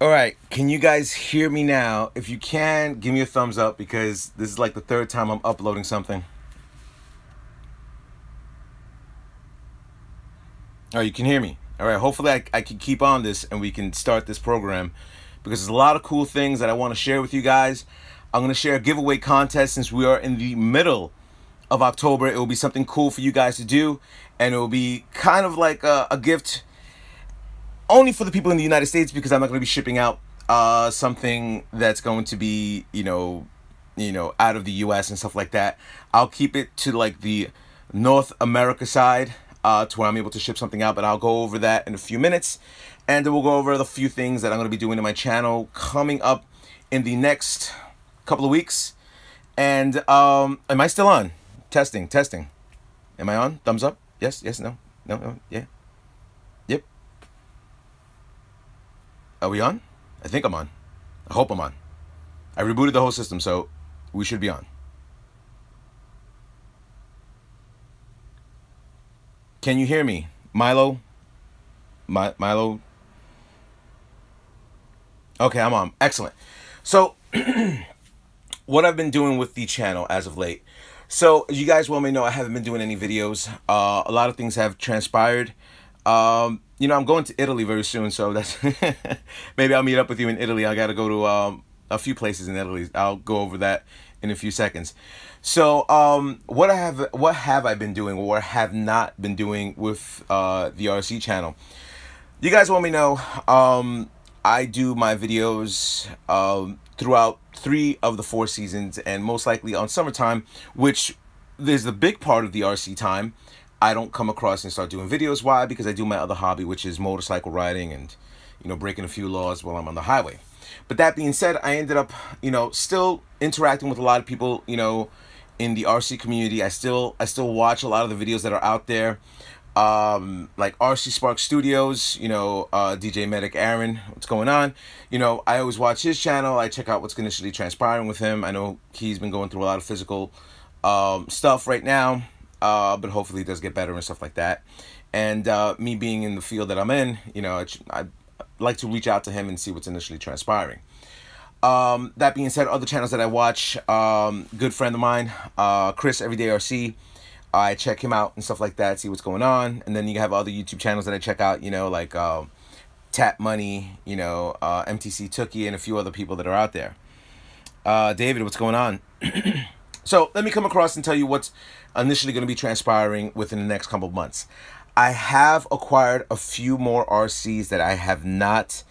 All right, can you guys hear me now? If you can, give me a thumbs up because this is like the third time I'm uploading something. Oh, you can hear me. All right, hopefully I can keep on this and we can start this program because there's a lot of cool things that I want to share with you guys. I'm going to share a giveaway contest since we are in the middle of October. It will be something cool for you guys to do, and it will be kind of like a gift only for the people in the United States because I'm not going to be shipping out something that's going to be, you know, out of the US and stuff like that. I'll keep it to like the North America side to where I'm able to ship something out, but I'll go over that in a few minutes. And then we'll go over the few things that I'm going to be doing in my channel coming up in the next couple of weeks. And am I still on? Testing. Am I on? Thumbs up? Yes, no, yeah. Yep. Are we on? I think I'm on. I hope I'm on. I rebooted the whole system, so we should be on. Can you hear me? Milo? Milo? Okay, I'm on. Excellent. So, what I've been doing with the channel as of late. So, as you guys well may know, I haven't been doing any videos. A lot of things have transpired. You know, I'm going to Italy very soon, so that's maybe I'll meet up with you in Italy. I got to go to a few places in Italy. I'll go over that in a few seconds. So, what have I been doing or have not been doing with the RC channel? You guys want me to know, I do my videos throughout 3 of the 4 seasons, and most likely on summertime, which there's the big part of the RC time. I don't come across and start doing videos. Why? Because I do my other hobby, which is motorcycle riding and, you know, breaking a few laws while I'm on the highway. But that being said, I ended up, you know, still interacting with a lot of people, you know, in the RC community. I still watch a lot of the videos that are out there, like RC Spark Studios, you know, DJ Medic Aaron, what's going on? You know, I always watch his channel. I check out what's initially transpiring with him. I know he's been going through a lot of physical stuff right now. But hopefully it does get better and stuff like that. And me being in the field that I'm in, you know, I like to reach out to him and see what's initially transpiring. That being said, other channels that I watch, good friend of mine, Chris Everyday RC, I check him out and stuff like that, see what's going on. And then you have other YouTube channels that I check out, you know, like Tap Money, you know, MTC Tookie, and a few other people that are out there. David, what's going on? So let me come across and tell you what's initially going to be transpiring within the next couple of months. I have acquired a few more RCs that I have not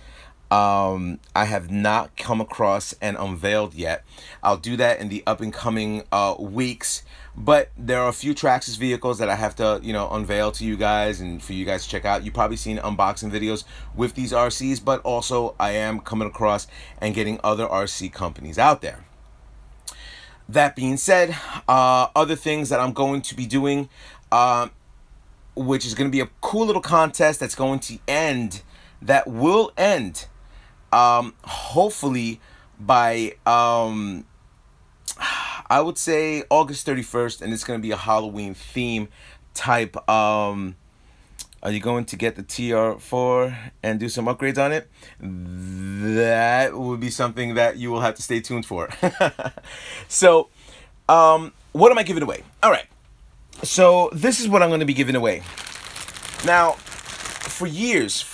come across and unveiled yet. I'll do that in the up and coming weeks. But there are a few TRAXXAS vehicles that I have to, you know, unveil to you guys and for you guys to check out. You've probably seen unboxing videos with these RCs, but also I am coming across and getting other RC companies out there. That being said, other things that I'm going to be doing, which is going to be a cool little contest that's going to end, that will end, hopefully by, I would say August 31st, and it's going to be a Halloween theme type. Are you going to get the TR4 and do some upgrades on it? That would be something that you will have to stay tuned for. So, what am I giving away? All right. So, this is what I'm going to be giving away. Now, for years,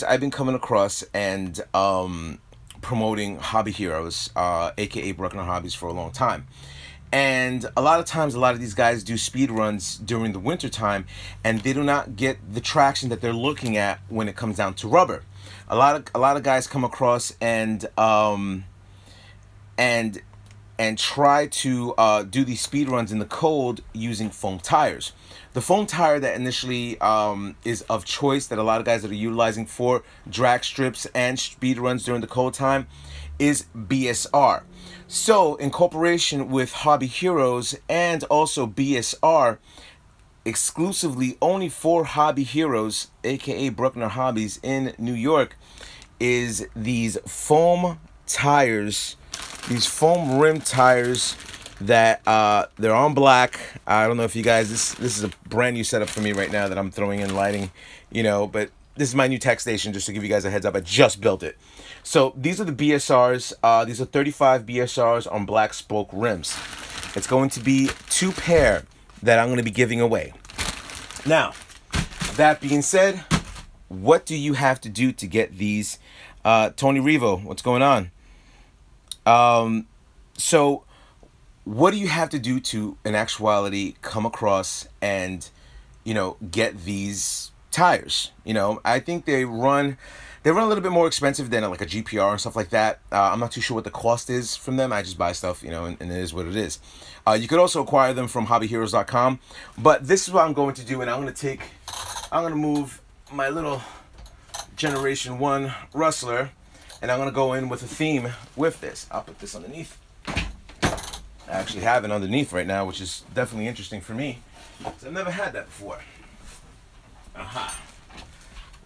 I've been coming across and promoting Hobby Heroes, aka Bruckner Hobbies, for a long time. And a lot of times, a lot of these guys do speed runs during the winter time, and they do not get the traction that they're looking at when it comes down to rubber. A lot of guys come across and try to do these speed runs in the cold using foam tires. The foam tire that initially is of choice that a lot of guys that are utilizing for drag strips and speed runs during the cold time is BSR. So, in cooperation with Hobby Heroes and also BSR, exclusively only for Hobby Heroes, aka Bruckner Hobbies in New York, is these foam tires, these foam rim tires that they're on black. I don't know if you guys, this is a brand new setup for me right now that I'm throwing in lighting, you know, but this is my new tech station, just to give you guys a heads up. I just built it. So these are the BSRs. These are 35 BSRs on black spoke rims. It's going to be 2 pair that I'm going to be giving away. Now, that being said, what do you have to do to get these? Tony Revo, what's going on? So what do you have to do to, in actuality, come across and, you know, get these tires? You know, I think they run a little bit more expensive than like a GPR and stuff like that. I'm not too sure what the cost is from them. I just buy stuff, you know, and it is what it is. You could also acquire them from hobbyheroes.com, but this is what I'm going to do, and I'm going to move my little Generation 1 Rustler, and I'm going to go in with a theme with this. I'll put this underneath. I actually have it underneath right now, which is definitely interesting for me, because I've never had that before. Aha.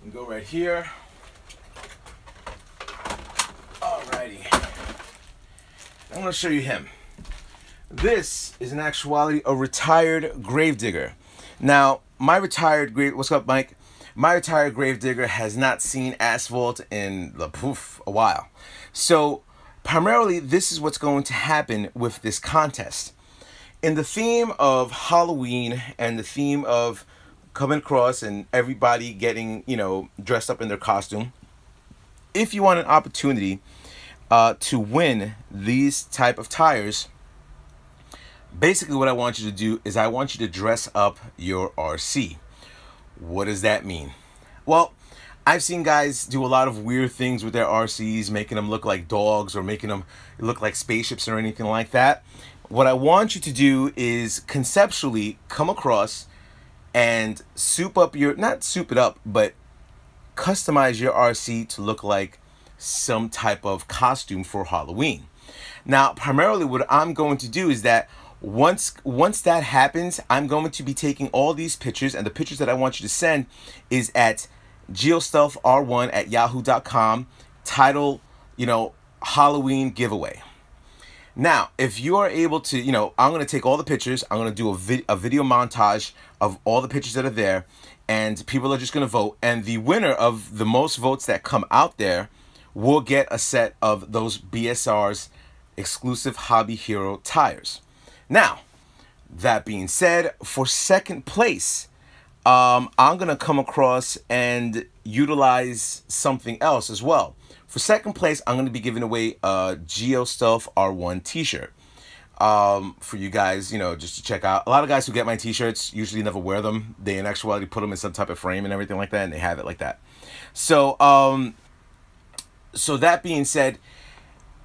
We go right here. Alrighty. I'm going to show you him. This is in actuality a retired gravedigger. Now, my retired what's up, Mike? My retired gravedigger has not seen asphalt in a while. So, primarily, this is what's going to happen with this contest. In the theme of Halloween and the theme of coming across and everybody getting, you know, dressed up in their costume, if you want an opportunity to win these type of tires, basically what I want you to do is I want you to dress up your RC. What does that mean? Well, I've seen guys do a lot of weird things with their RCs, making them look like dogs or making them look like spaceships or anything like that. What I want you to do is conceptually come across and not soup it up, but customize your RC to look like some type of costume for Halloween. Now, primarily what I'm going to do is that once that happens, I'm going to be taking all these pictures, and the pictures that I want you to send is at geostealthr1@yahoo.com, title, you know, Halloween giveaway. Now, if you are able to, you know, I'm going to take all the pictures, I'm going to do a video montage of all the pictures that are there, and people are just going to vote, and the winner of the most votes that come out there will get a set of those BSR's exclusive Hobby Hero tires. Now, that being said, for second place, I'm going to come across and utilize something else as well. For second place, I'm going to be giving away a GeoStealth R1 t-shirt for you guys, you know, just to check out. A lot of guys who get my t-shirts usually never wear them. They in actuality put them in some type of frame and everything like that, and they have it like that. So, so that being said,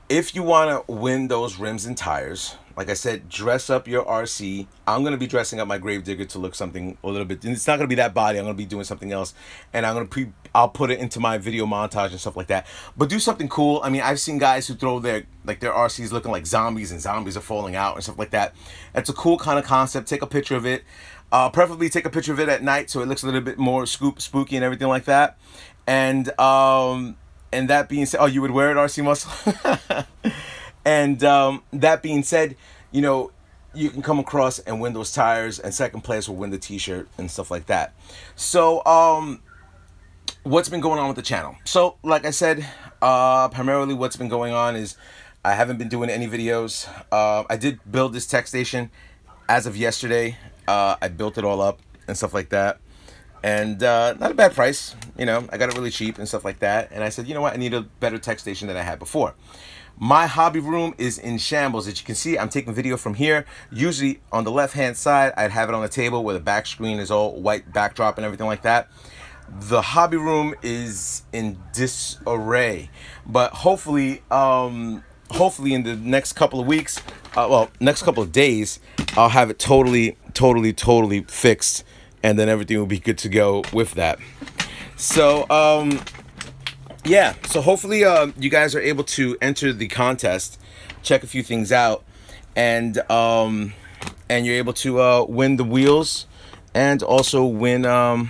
if you want to win those rims and tires, like I said, dress up your RC. I'm going to be dressing up my gravedigger to look something a little bit, and it's not going to be that body. I'm going to be doing something else, and I'll put it into my video montage and stuff like that. But do something cool. I mean, I've seen guys who throw their RCs looking like zombies, and zombies are falling out and stuff like that. That's a cool kind of concept. Take a picture of it. Preferably take a picture of it at night so it looks a little bit more spooky and everything like that. And that being said, oh, you would wear it, RC Muscle? And that being said, you know, you can come across and win those tires, and second place will win the t-shirt and stuff like that. So, what's been going on with the channel? So, like I said, primarily what's been going on is I haven't been doing any videos. I did build this tech station as of yesterday. I built it all up and stuff like that. And not a bad price, you know, I got it really cheap and stuff like that. And I said, you know what, I need a better tech station than I had before. My hobby room is in shambles. As you can see, I'm taking video from here. Usually on the left hand side, I'd have it on the table where the back screen is all white backdrop and everything like that. The hobby room is in disarray, but hopefully in the next couple of weeks, well, next couple of days, I'll have it totally fixed, and then everything will be good to go with that. So, yeah, so hopefully you guys are able to enter the contest, check a few things out, and you're able to win the wheels and also win the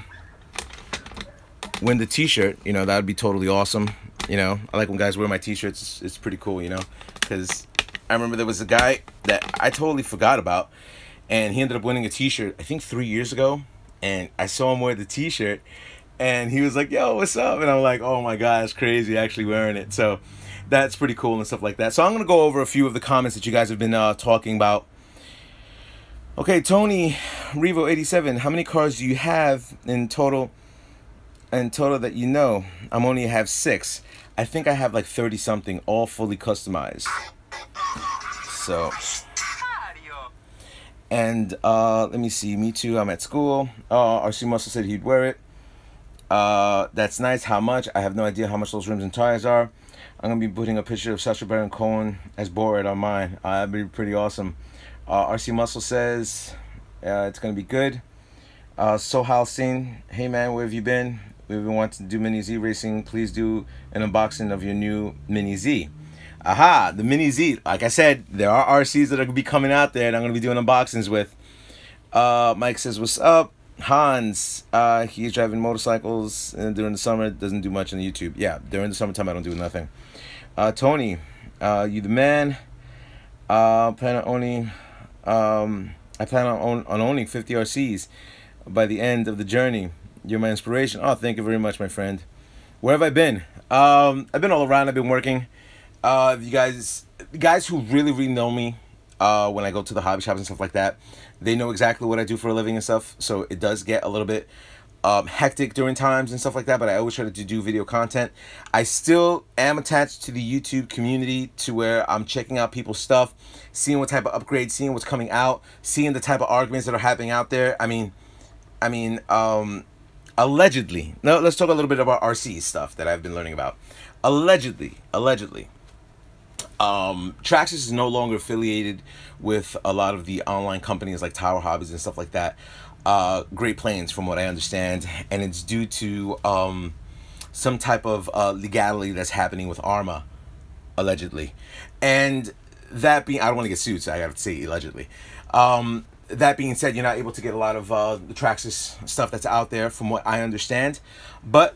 t-shirt. You know, that would be totally awesome. You know, I like when guys wear my t-shirts. It's pretty cool, you know, because I remember there was a guy that I totally forgot about, and he ended up winning a t-shirt, I think 3 years ago, and I saw him wear the t-shirt, and he was like, "Yo, what's up?" And I'm like, "Oh my god, it's crazy actually wearing it." So that's pretty cool and stuff like that. So I'm gonna go over a few of the comments that you guys have been talking about. Okay, Tony Revo 87, how many cars do you have in total? In total that you know? I'm only have 6. I think I have like 30 something, all fully customized. So, and let me see. Me too. I'm at school. RC Muscle said he'd wear it. That's nice. How much? I have no idea how much those rims and tires are. I'm gonna be putting a picture of Sacha Baron Cohen as Borat on mine. That'd be pretty awesome. RC Muscle says it's gonna be good. Sohal Singh, hey man, where have you been? We've been wanting to do Mini Z racing. Please do an unboxing of your new Mini Z. Aha, the Mini Z. Like I said, there are RCs that are gonna be coming out there, and I'm gonna be doing unboxings with. Mike says, "What's up?" Hans, he's driving motorcycles and during the summer. Doesn't do much on the YouTube. Yeah, during the summertime I don't do nothing. Tony, you the man. Plan on owning. I plan on owning 50 RCs by the end of the journey. You're my inspiration. Oh, thank you very much, my friend. Where have I been? I've been all around. I've been working. You guys who really know me, when I go to the hobby shops and stuff like that, they know exactly what I do for a living and stuff. So it does get a little bit hectic during times and stuff like that, but I always try to do video content. I still am attached to the YouTube community, to where I'm checking out people's stuff, seeing what type of upgrades, seeing what's coming out, seeing the type of arguments that are happening out there. I mean, allegedly. Now let's talk a little bit about RC stuff that I've been learning about. Allegedly, TRAXXAS is no longer affiliated with a lot of the online companies like Tower Hobbies and stuff like that. Great Plains, from what I understand, and it's due to some type of legality that's happening with ARMA, allegedly. And that being, I don't want to get sued, so I have to say allegedly. That being said, you're not able to get a lot of the TRAXXAS stuff that's out there, from what I understand. But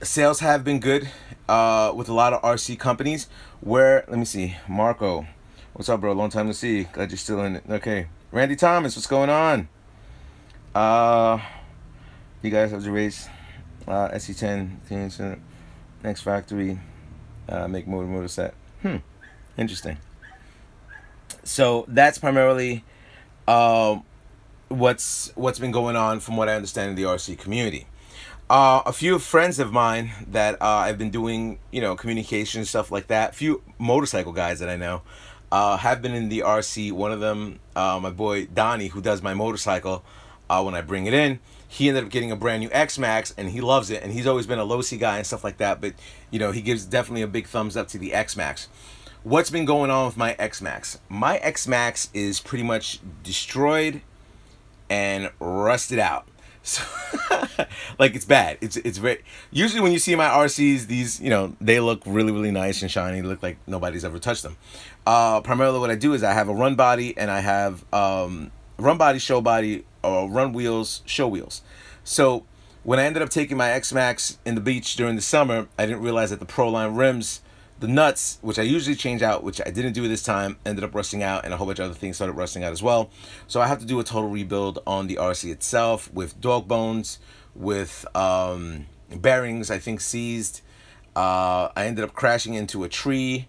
sales have been good with a lot of RC companies. Where, let me see, Marco, what's up, bro? Long time to see. Glad you're still in it. Okay, Randy Thomas, what's going on? You guys have to race SC10 next factory, make motor set. Interesting. So that's primarily what's been going on, from what I understand, in the RC community. A few friends of mine that I've been doing, communication stuff like that. A few motorcycle guys that I know have been in the RC. One of them, my boy Donnie, who does my motorcycle when I bring it in, he ended up getting a brand new X-Max, and he loves it. And he's always been a low-C guy and stuff like that. But he gives definitely a big thumbs up to the X-Max. What's been going on with my X-Max? My X-Max is pretty much destroyed and rusted out. So, like, it's bad. It's very, usually when you see my RCs, these, they look really nice and shiny. They look like nobody's ever touched them. Primarily what I do is I have a run body, and I have run body, show body, or run wheels, show wheels. So when I ended up taking my X-Max in the beach during the summer, I didn't realize that the Proline rims, the nuts, which I usually change out, which I didn't do this time, ended up rusting out, and a whole bunch of other things started rusting out as well. So I have to do a total rebuild on the RC itself, with dog bones, with bearings, I think, seized. I ended up crashing into a tree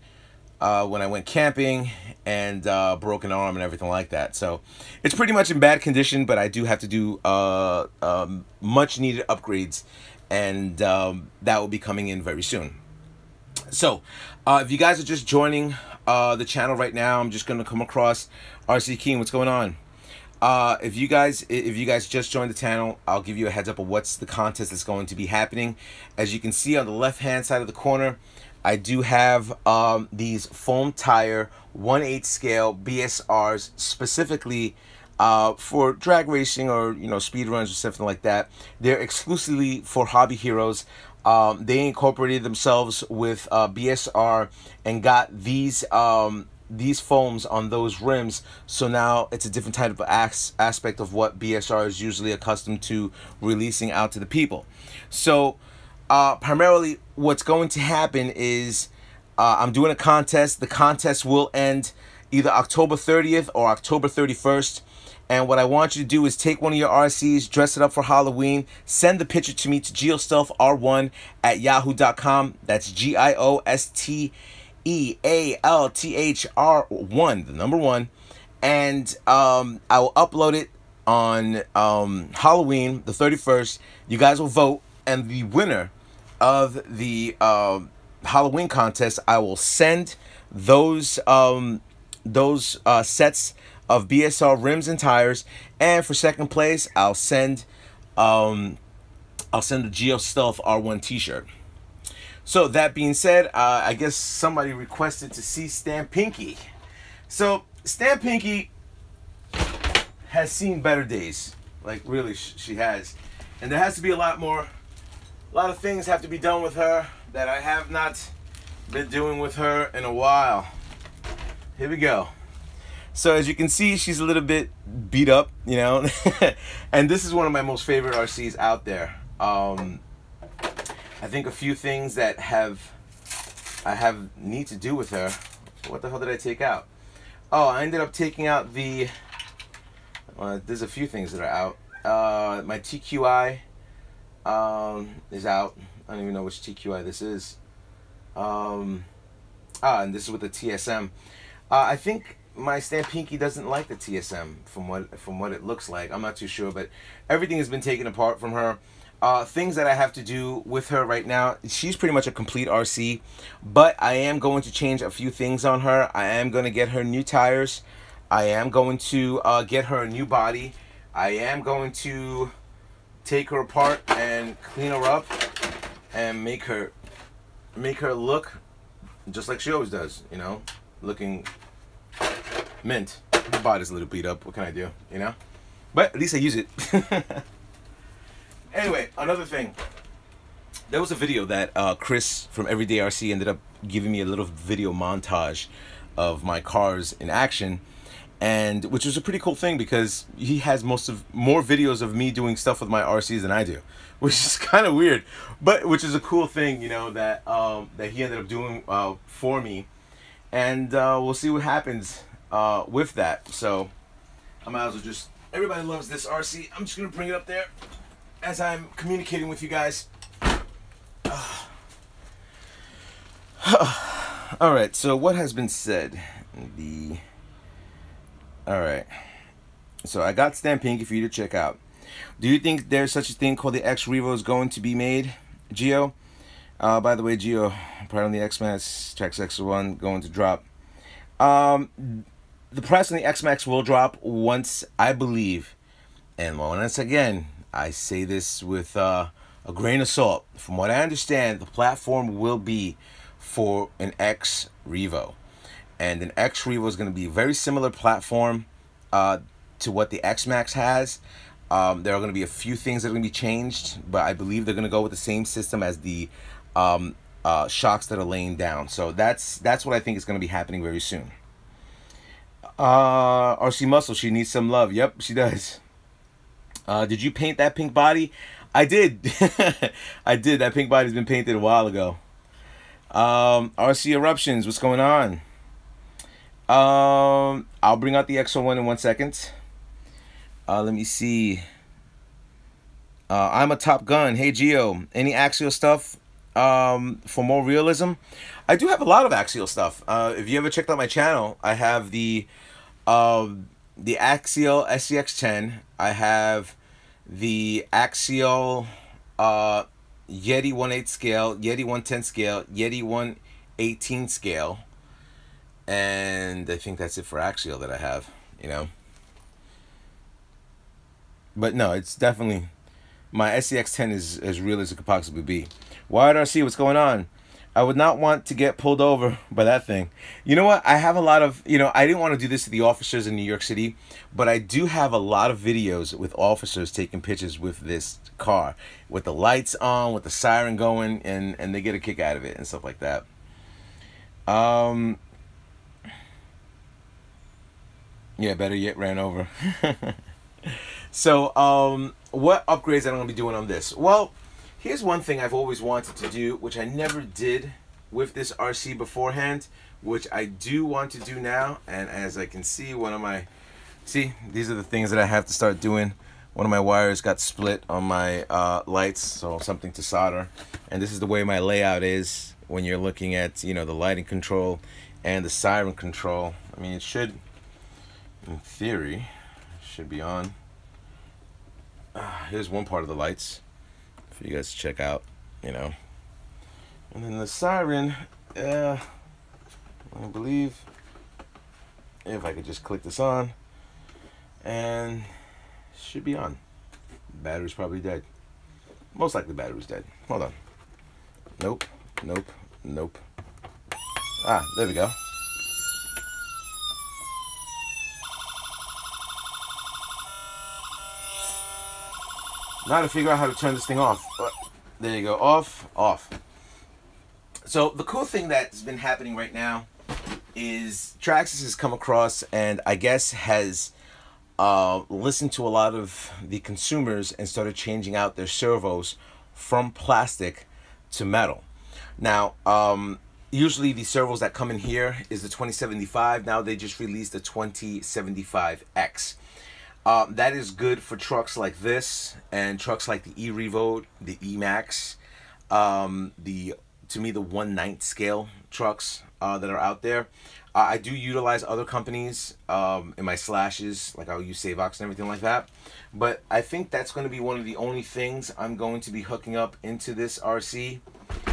when I went camping, and broken arm and everything like that. So it's pretty much in bad condition, but I do have to do much needed upgrades, and that will be coming in very soon. So, if you guys are just joining the channel right now, I'm just going to come across RC King. What's going on? If you guys just joined the channel, I'll give you a heads up of what's the contest that's going to be happening. As you can see on the left-hand side of the corner, I do have these foam tire 1/8 scale BSRs, specifically for drag racing or speed runs or something like that. They're exclusively for hobby heroes. They incorporated themselves with BSR and got these foams on those rims, so now it's a different type of aspect of what BSR is usually accustomed to releasing out to the people. So primarily what's going to happen is I'm doing a contest. The contest will end either October 30th or October 31st, And what I want you to do is take one of your RCs, dress it up for Halloween, send the picture to me to geostealth.r1@yahoo.com. That's GIOSTEALTHR1, the number 1. And I will upload it on Halloween, the 31st. You guys will vote, and the winner of the Halloween contest, I will send those sets of BSR rims and tires, and for second place, I'll send the GeoStealth R1 t-shirt. So that being said, I guess somebody requested to see Stan Pinky. So Stan Pinky has seen better days. Like, really, she has. And there has to be a lot of things have to be done with her that I have not been doing with her in a while. Here we go. So as you can see, she's a little bit beat up, you know. And this is one of my most favorite RCs out there. I think a few things that I need to do with her. What the hell did I take out? Oh, I ended up taking out the... there's a few things that are out. My TQI is out. I don't even know which TQI this is. And this is with the TSM. I think my Stan Pinky doesn't like the TSM from what it looks like. I'm not too sure, but everything has been taken apart from her. Things that I have to do with her right now, she's pretty much a complete RC, but I am going to change a few things on her. I am going to get her new tires. I am going to get her a new body. I am going to take her apart and clean her up and make her look just like she always does, you know, looking mint. The body's a little beat up. What can I do, you know? But at least I use it. Anyway, another thing. There was a video that Chris from Everyday RC ended up giving me a little video montage of my cars in action, and which was a pretty cool thing because he has more videos of me doing stuff with my RCs than I do, which is kind of weird, but which is a cool thing, you know, that that he ended up doing for me, and we'll see what happens with that. So I might as well just, everybody loves this RC. I'm just gonna bring it up there as I'm communicating with you guys. All right, so what has been said? All right, so I got Stan Pinky for you to check out. Do you think there's such a thing called the E-Revo is going to be made, Geo? By the way, Geo, part on the X-Max, TRAXXAS X1 going to drop. The price on the X-Max will drop once, I believe, and once again, I say this with a grain of salt. From what I understand, the platform will be for an E-Revo. And an E-Revo is going to be a very similar platform to what the X-Max has. There are going to be a few things that are going to be changed, but I believe they're going to go with the same system as the shocks that are laying down. So that's what I think is going to be happening very soon. RC Muscle, she needs some love. Yep, she does. Did you paint that pink body? I did. I did. That pink body's been painted a while ago. RC Eruptions, what's going on? I'll bring out the X01 in 1 second. Let me see. I'm a Top Gun. Hey, Geo, any Axial stuff for more realism? I do have a lot of Axial stuff. If you ever checked out my channel, I have the Axial SCX10. I have the Axial Yeti 1/8 scale, Yeti 1/10 scale, Yeti 1/18 scale, and I think that's it for Axial that I have, you know. But no, it's definitely, my SCX10 is as real as it could possibly be. Wired RC, what's going on? I would not want to get pulled over by that thing. You know what? I have a lot of, you know, I didn't want to do this to the officers in New York City, but I do have a lot of videos with officers taking pictures with this car, with the lights on, with the siren going, and they get a kick out of it and stuff like that. Yeah, better yet, ran over. So, what upgrades am I going to be doing on this? Well, here's one thing I've always wanted to do, which I never did with this RC beforehand, which I do want to do now. And as I can see, one of my See, these are the things that I have to start doing. One of my wires got split on my lights, so something to solder. And this is the way my layout is when you're looking at, you know, the lighting control and the siren control. I mean, it should, in theory, should be on. Here's one part of the lights for you guys to check out, you know. And then the siren, I believe, if I could just click this on, and should be on. Battery's probably dead. Most likely battery's dead. Hold on. Nope, nope, nope. Ah, there we go. Now to figure out how to turn this thing off. There you go, off, off. So the cool thing that's been happening right now is TRAXXAS has come across and I guess has listened to a lot of the consumers and started changing out their servos from plastic to metal. Now, usually the servos that come in here is the 2075. Now they just released the 2075X. That is good for trucks like this and trucks like the E-Revo, the E-Max, to me the 1/9 scale trucks that are out there. I do utilize other companies in my slashes, like I'll use Savox and everything like that. But I think that's going to be one of the only things I'm going to be hooking up into this RC,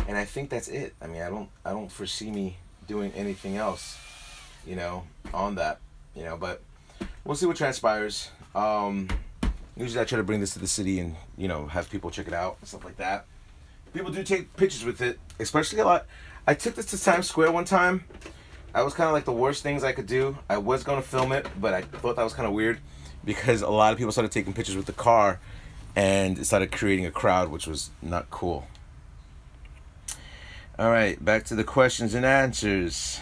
and I think that's it. I mean, I don't foresee me doing anything else, you know, on that, you know. But we'll see what transpires. Usually I try to bring this to the city and, you know, have people check it out and stuff like that. People do take pictures with it, especially a lot. I took this to Times Square one time. I was kind of like the worst things I could do. I was going to film it, but I thought that was kind of weird because a lot of people started taking pictures with the car and it started creating a crowd, which was not cool. All right, back to the questions and answers.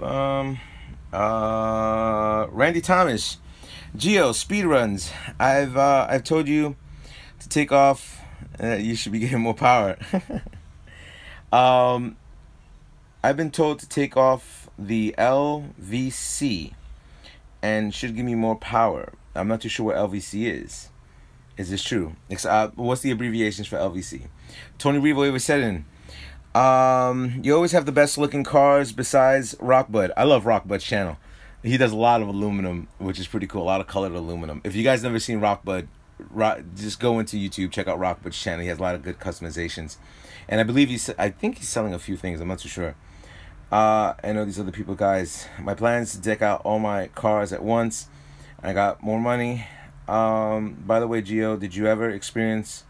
Randy Thomas, Geo, speedruns. I've told you to take off. You should be getting more power. I've been told to take off the LVC and should give me more power. I'm not too sure what LVC is. Is this true? What's the abbreviations for LVC? Tony Revo ever said in. You always have the best looking cars besides Rockbud. I love Rockbud's channel. He does a lot of aluminum, which is pretty cool. A lot of colored aluminum. If you guys never seen Rockbud, just go into YouTube, check out Rockbud's channel. He has a lot of good customizations, and I believe I think he's selling a few things. I'm not too sure. I know these other people, guys. My plan is to deck out all my cars at once. I got more money. By the way, Gio, did you ever experience?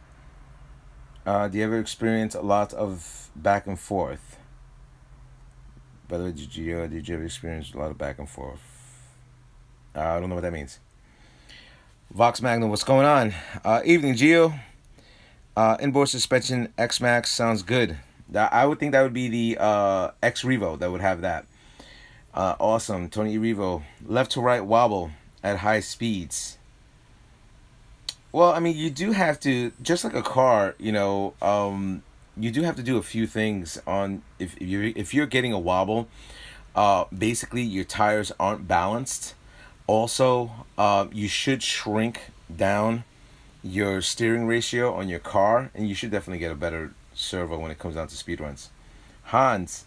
Do you ever experience a lot of back and forth? By the way, Gio, did you ever experience a lot of back and forth? I don't know what that means. Vox Magnum, what's going on? Evening, Gio. Inboard suspension X-Max sounds good. I would think that would be the X-Revo that would have that. Awesome. Tony E-Revo. Left to right wobble at high speeds. Well, I mean, you do have to, just like a car, you know, you do have to do a few things on, if you're getting a wobble, basically your tires aren't balanced. Also, you should shrink down your steering ratio on your car, and you should definitely get a better servo when it comes down to speed runs. Hans,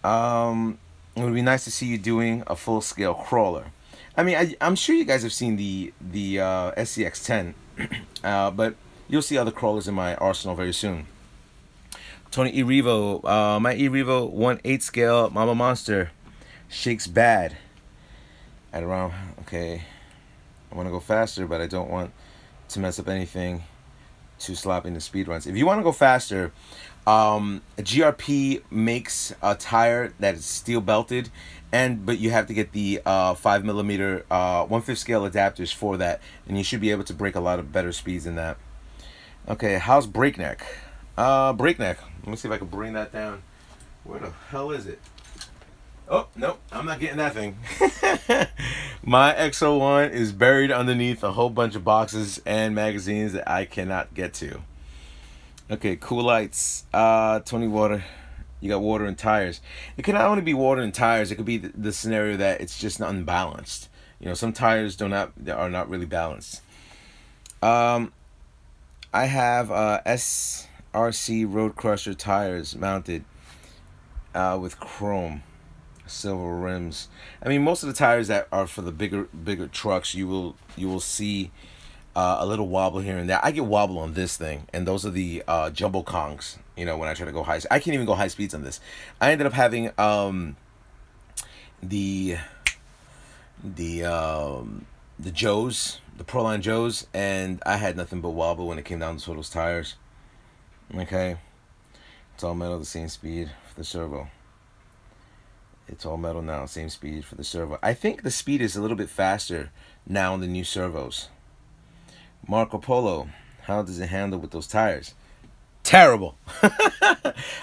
it would be nice to see you doing a full-scale crawler. I mean, I'm sure you guys have seen the SCX-10, but you'll see other crawlers in my arsenal very soon. Tony E-Revo, my E-Revo 1/8 scale Mama Monster shakes bad at around, okay, I want to go faster, but I don't want to mess up anything too sloppy in the speed runs. If you want to go faster, GRP makes a tire that is steel belted, but you have to get the 5mm 1/5 scale adapters for that, and you should be able to break a lot of better speeds than that. Okay, how's breakneck? Breakneck. Let me see if I can bring that down. Where the hell is it? Oh, no, I'm not getting that thing. My X01 is buried underneath a whole bunch of boxes and magazines that I cannot get to. Okay, cool lights. Tony Water. You got water and tires. It can not only be water and tires. It could be the scenario that it's just unbalanced. You know, some tires are not really balanced. I have SRC Road Crusher tires mounted with chrome silver rims. I mean, most of the tires that are for the bigger trucks, you will see a little wobble here and there. I get wobble on this thing, and those are the jumbo Kongs. You know, when I try to go high, I can't even go high speeds on this. I ended up having the Joes, the Proline Joes, and I had nothing but wobble when it came down to those tires. Okay, it's all metal, the same speed for the servo. It's all metal now, same speed for the servo. I think the speed is a little bit faster now in the new servos. Marco Polo, how does it handle with those tires? Terrible.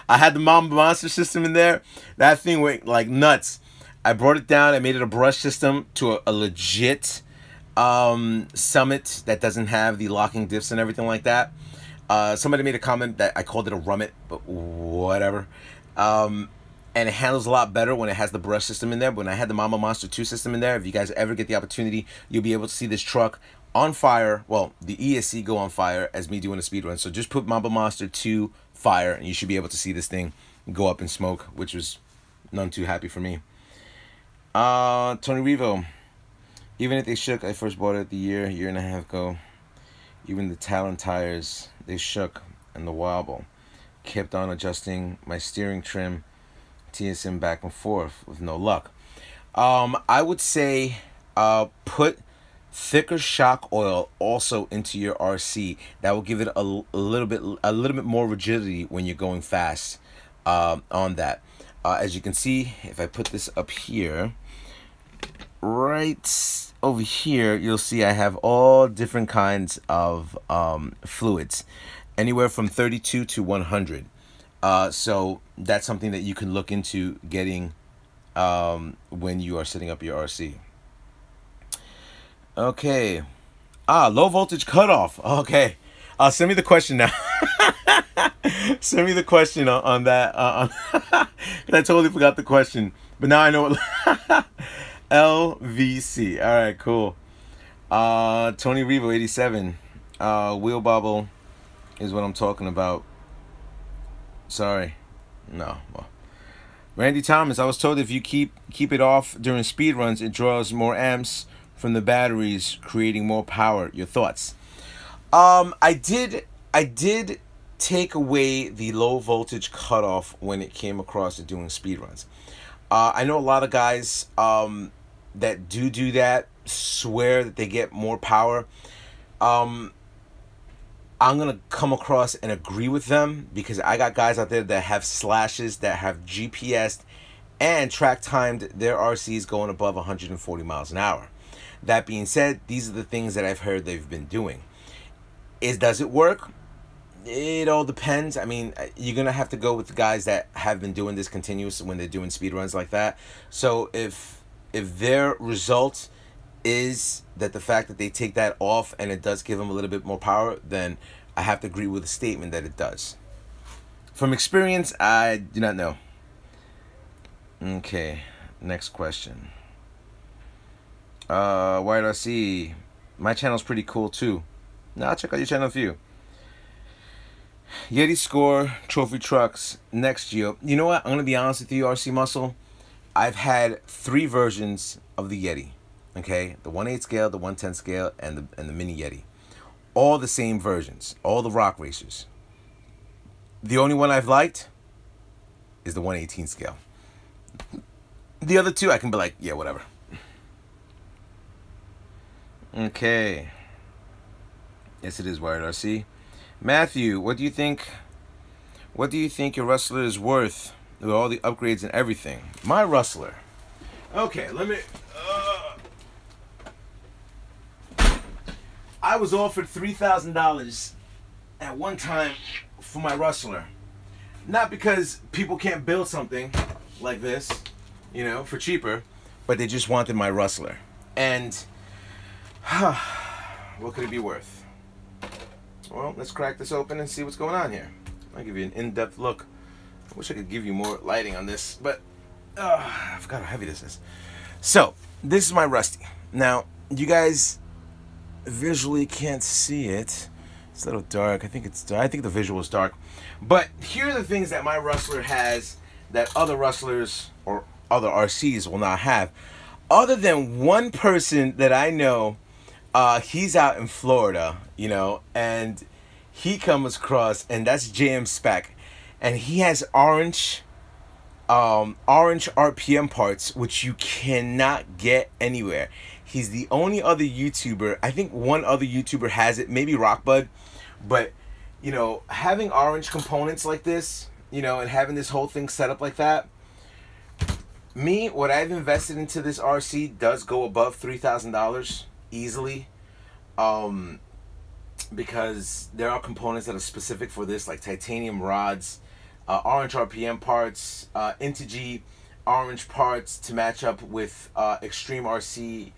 I had the Mamba Monster system in there. That thing went like nuts. I brought it down. I made it a brush system to a legit Summit that doesn't have the locking diffs and everything like that. Somebody made a comment that I called it a Rummet, but whatever. And it handles a lot better when it has the brush system in there. But when I had the Mamba Monster 2 system in there, if you guys ever get the opportunity, you'll be able to see this truck on fire. Well, the ESC go on fire as me doing a speed run. So just put Mamba Monster 2 fire, and you should be able to see this thing go up in smoke, which was none too happy for me. Tony Revo, even if they shook, I first bought it year and a half ago. Even the Talon tires, they shook, and the wobble. Kept on adjusting my steering trim, TSM back and forth with no luck. I would say put thicker shock oil also into your RC. That will give it a little bit more rigidity when you're going fast on that. As you can see, if I put this up here, right over here, you'll see I have all different kinds of fluids, anywhere from 32 to 100. So that's something that you can look into getting when you are setting up your RC. Okay. Low voltage cutoff. Okay. Send me the question now. Send me the question on that. I totally forgot the question, but now I know what. LVC. All right, cool. Tony Revo 87. Wheel bobble is what I'm talking about. Sorry. No. Well. Randy Thomas, I was told if you keep it off during speed runs, it draws more amps from the batteries, creating more power. Your thoughts? I did take away the low voltage cutoff when it came across to doing speed runs. I know a lot of guys that do that swear that they get more power. I'm gonna come across and agree with them, because I got guys out there that have slashes, that have GPS and track timed their RCs going above 140 miles an hour. That being said, these are the things that I've heard they've been doing. Does it work? It all depends. I mean, you're gonna have to go with the guys that have been doing this continuous when they're doing speed runs like that. So if their result is that the fact that they take that off and it does give them a little bit more power, then I have to agree with the statement that it does. From experience, I do not know. Okay, next question. White RC, my channel's pretty cool too. Now check out your channel for you. Yeti Score Trophy Trucks next year. You know what? I'm gonna be honest with you, RC Muscle. I've had 3 versions of the Yeti. Okay, the 1/8 scale, the 1/10 scale, and the mini Yeti. All the same versions. All the rock racers. The only one I've liked is the 1/18 scale. The other 2 I can be like, yeah, whatever. Okay. Yes, it is Wired RC. Matthew, what do you think? What do you think your Rustler is worth with all the upgrades and everything? My Rustler. Okay, let me. I was offered $3,000 at one time for my Rustler. Not because people can't build something like this, you know, for cheaper, but they just wanted my Rustler. And what could it be worth? Well, let's crack this open and see what's going on here. I'll give you an in-depth look I wish I could give you more lighting on this, but I forgot how heavy this is. So, this is my Rusty. Now, you guys visually can't see it. It's a little dark. I think it's dark. I think the visual is dark. But here are the things that my Rustler has that other Rustlers or other RCs will not have. Other than one person that I know, he's out in Florida, you know, and he comes across, and that's JM Spec, and he has orange RPM parts, which you cannot get anywhere. He's the only other YouTuber. I think one other YouTuber has it, maybe Rockbud, but you know, having orange components like this, you know, and having this whole thing set up like that, me, what I've invested into this RC does go above $3,000 easily, because there are components that are specific for this, like titanium rods, orange RPM parts, Integy orange parts to match up with Extreme RC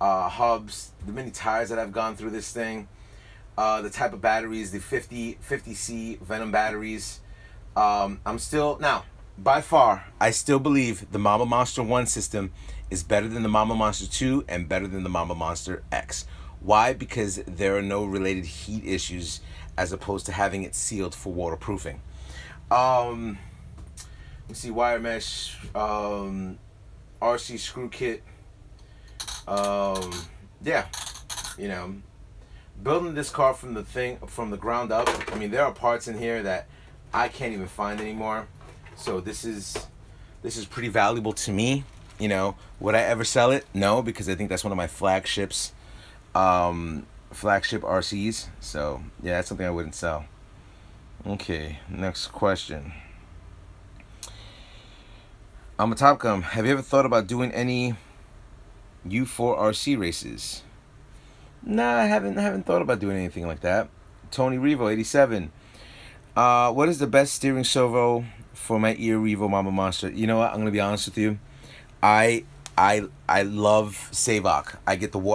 hubs, the many tires that I've gone through this thing, the type of batteries, the 50C Venom batteries. I'm still, now, by far, I still believe the Mamba Monster 1 system is better than the Mamba Monster 2 and better than the Mamba Monster X. Why? Because there are no related heat issues as opposed to having it sealed for waterproofing. Let me see, wire mesh, RC screw kit. Yeah, you know, building this car from the ground up. I mean, there are parts in here that I can't even find anymore. So this is pretty valuable to me. You know, would I ever sell it? No, because I think that's one of my flagships, flagship RCs. So yeah, that's something I wouldn't sell. Okay, next question. I'm a Top Gun. Have you ever thought about doing any U4 RC races? Nah, I haven't thought about doing anything like that. Tony Revo 87. What is the best steering servo for my E-Revo Mamba Monster? You know what? I'm gonna be honest with you. I love Savoc. I get the a